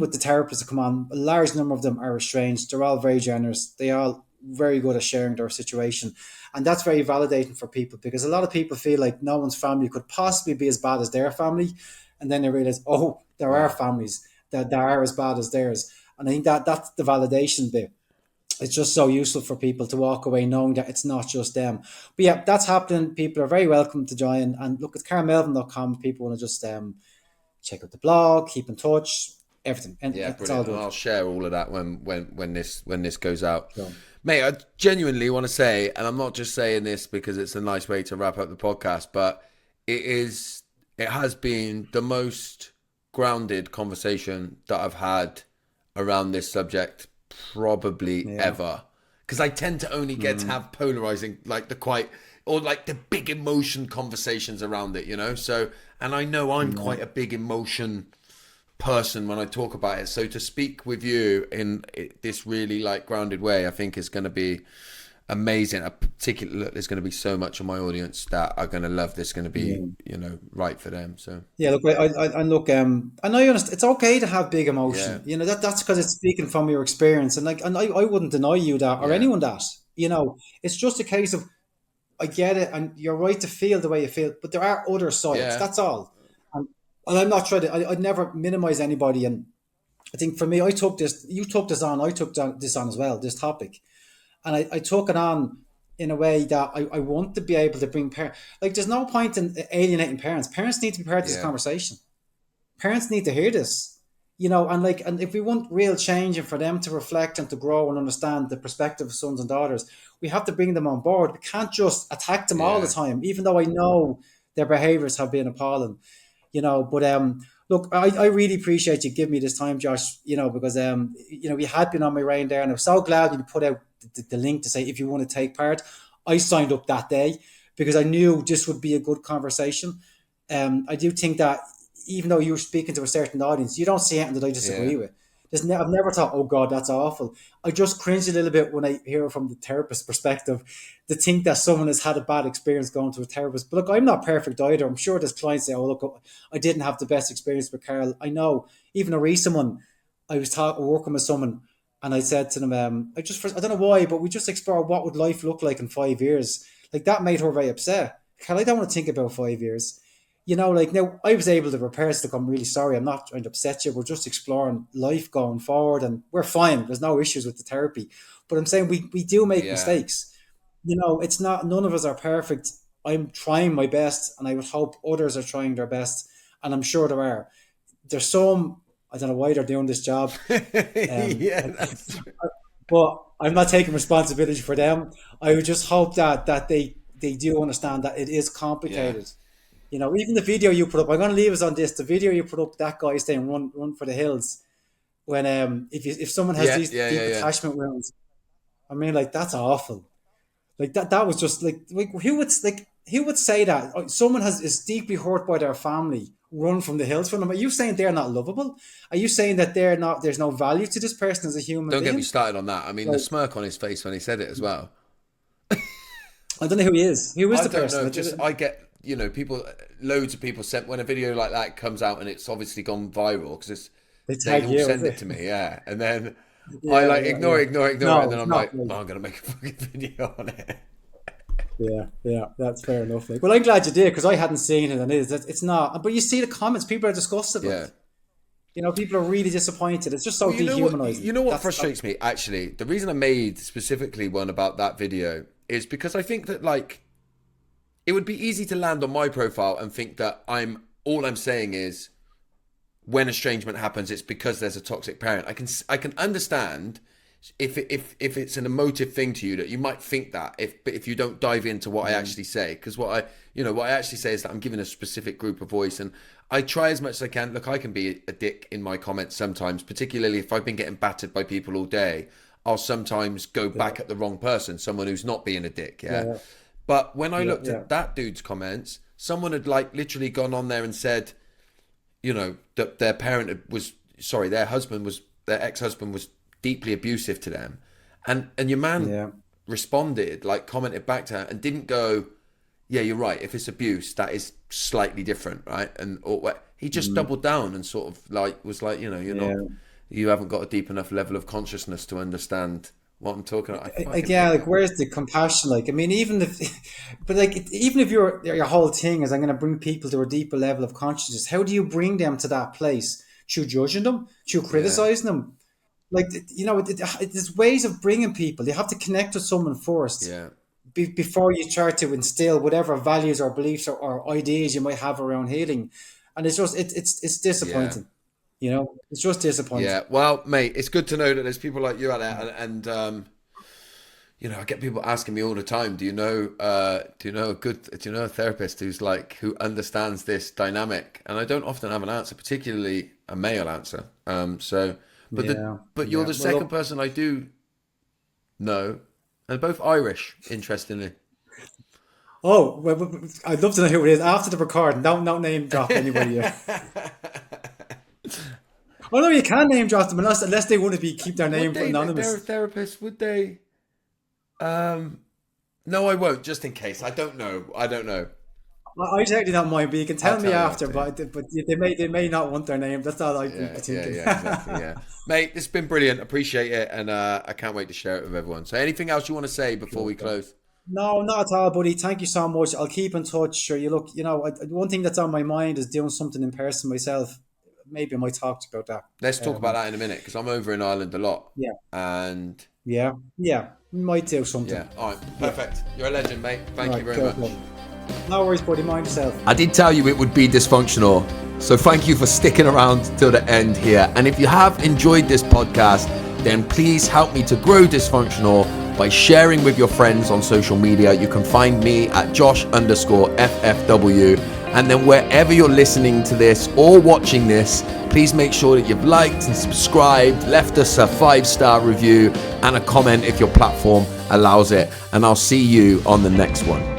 with the therapists that come on, a large number of them are estranged. They're all very generous. They all very good at sharing their situation. And that's very validating for people because a lot of people feel like no one's family could possibly be as bad as their family. And then they realize, oh, there are families that are as bad as theirs. And I think that's the validation bit. It's just so useful for people to walk away knowing that it's not just them. But yeah, that's happening. People are very welcome to join. And look, at karlmelvin.com. People want to just check out the blog, keep in touch, everything. And Yeah, it's all brilliant. good. And I'll share all of that when this goes out. So, Mate, I genuinely want to say, and I'm not just saying this because it's a nice way to wrap up the podcast, but it has been the most grounded conversation that I've had around this subject probably ever. Because I tend to only get to have polarizing, like the big emotion conversations around it, So, and I know I'm quite a big emotion person when I talk about it. So to speak with you in this really grounded way, I think is going to be amazing. Particularly, there's going to be so much of my audience that are going to love this. Going to be, right for them. So yeah, look, I look, I know you understand. It's okay to have big emotion. Yeah. That's because it's speaking from your experience, and I wouldn't deny you that or anyone that. It's just a case of I get it, and you're right to feel the way you feel, but there are other sides. Yeah. That's all. And I'm not trying to. I'd never minimize anybody, and I think for me, I took this. You took this on. I took this on as well. This topic, and I took it on in a way that I want to be able to bring parents. Like, there's no point in alienating parents. Parents need to be part of this conversation. Parents need to hear this, and if we want real change and for them to reflect and to grow and understand the perspective of sons and daughters, we have to bring them on board. We can't just attack them all the time, even though I know their behaviors have been appalling, but look, I really appreciate you giving me this time, Josh, because you had been on my radar there, and I'm so glad you put out the link to say if you want to take part. I signed up that day because I knew this would be a good conversation. I do think that even though you're speaking to a certain audience, you don't see anything that I disagree with. I've never thought, oh God, that's awful. I just cringe a little bit when I hear from the therapist perspective to think that someone has had a bad experience going to a therapist. But look, I'm not perfect either. I'm sure there's clients say, oh, look, I didn't have the best experience with Karl. I know, even a recent one, I was working with someone and I said to them, I don't know why, but we just explored what would life look like in 5 years. Like, that made her very upset. Karl, I don't want to think about 5 years. Now I was able to repair it. I'm really sorry. I'm not trying to upset you. We're just exploring life going forward and we're fine. There's no issues with the therapy. But I'm saying we do make mistakes. It's not, none of us are perfect. I'm trying my best and I would hope others are trying their best. And I'm sure there are. There's some, I don't know why they're doing this job. But I'm not taking responsibility for them. I would just hope that they they do understand that it is complicated. You know, even the video you put up, I'm going to leave us on this. The video you put up, that guy saying run for the hills. When if someone has these deep attachment wounds, I mean, like, that's awful. Like that was just like who would say that? Someone is deeply hurt by their family, run from the hills from them. Are you saying they're not lovable? Are you saying that there's no value to this person as a human being? Don't get me started on that. I mean, the smirk on his face when he said it as well. I don't know who he is. Who is the person? I get, you know, loads of people sent, when a video like that comes out and it's obviously gone viral, because they all send it to me, and then I ignore it, and then I'm like, I'm gonna make a fucking video on it. Yeah, that's fair enough. Well, I'm glad you did, because I hadn't seen it, and it's not. But you see the comments; people are disgusted with it. You know, people are really disappointed. It's just so dehumanizing. You know what frustrates me, actually? The reason I made specifically one about that video is because I think that, like, it would be easy to land on my profile and think that all I'm saying is, when estrangement happens, it's because there's a toxic parent. I can understand if it's an emotive thing to you that you might think that, but if you don't dive into what I actually say, because what I actually say is that I'm giving a specific group a voice, and I try as much as I can. Look, I can be a dick in my comments sometimes, particularly if I've been getting battered by people all day. I'll sometimes go back at the wrong person, someone who's not being a dick. But when I looked at that dude's comments, someone had literally gone on there and said, you know, that their ex-husband was deeply abusive to them, and your man responded, commented back to her, and didn't go, yeah, you're right, if it's abuse, that is slightly different, right? He just doubled down and sort of was like, you know, you haven't got a deep enough level of consciousness to understand what I'm talking about. Where's the compassion? I mean, even if your whole thing is, I'm going to bring people to a deeper level of consciousness, how do you bring them to that place? Through judging them, through criticizing them. There's ways of bringing people. You have to connect with someone first, before you try to instill whatever values or beliefs or ideas you might have around healing. And it's just it's disappointing. You know, it's just disappointing. Yeah, well, mate, it's good to know that there's people like you out there, and you know, I get people asking me all the time, do you know a therapist who understands this dynamic? And I don't often have an answer, particularly a male answer. But you're the second person I do know, and both Irish, interestingly. Oh, well, I'd love to know who it is after the recording. Don't name drop anybody yet. Oh no, you can name drop them unless they want to keep their name anonymous. They're a therapist, would they? No, I won't. Just in case, I don't know. I certainly don't mind, but you can tell me after. But they may not want their name. That's all I'd be thinking. Exactly, Mate, this has been brilliant. Appreciate it, and I can't wait to share it with everyone. So, anything else you want to say before we close? No, not at all, buddy. Thank you so much. I'll keep in touch. Sure, one thing that's on my mind is doing something in person myself. Maybe I might talk to you about that. Let's talk about that in a minute, because I'm over in Ireland a lot. Yeah. And yeah, we might do something. Yeah. All right. Perfect. You're a legend, mate. Thank you very much. No worries, buddy. Mind yourself. I did tell you it would be dysfunctional, so thank you for sticking around till the end here. And if you have enjoyed this podcast, then please help me to grow Dysfunctional by sharing with your friends on social media. You can find me at Josh_FFW. And then wherever you're listening to this or watching this, please make sure that you've liked and subscribed, left us a 5-star review and a comment if your platform allows it. And I'll see you on the next one.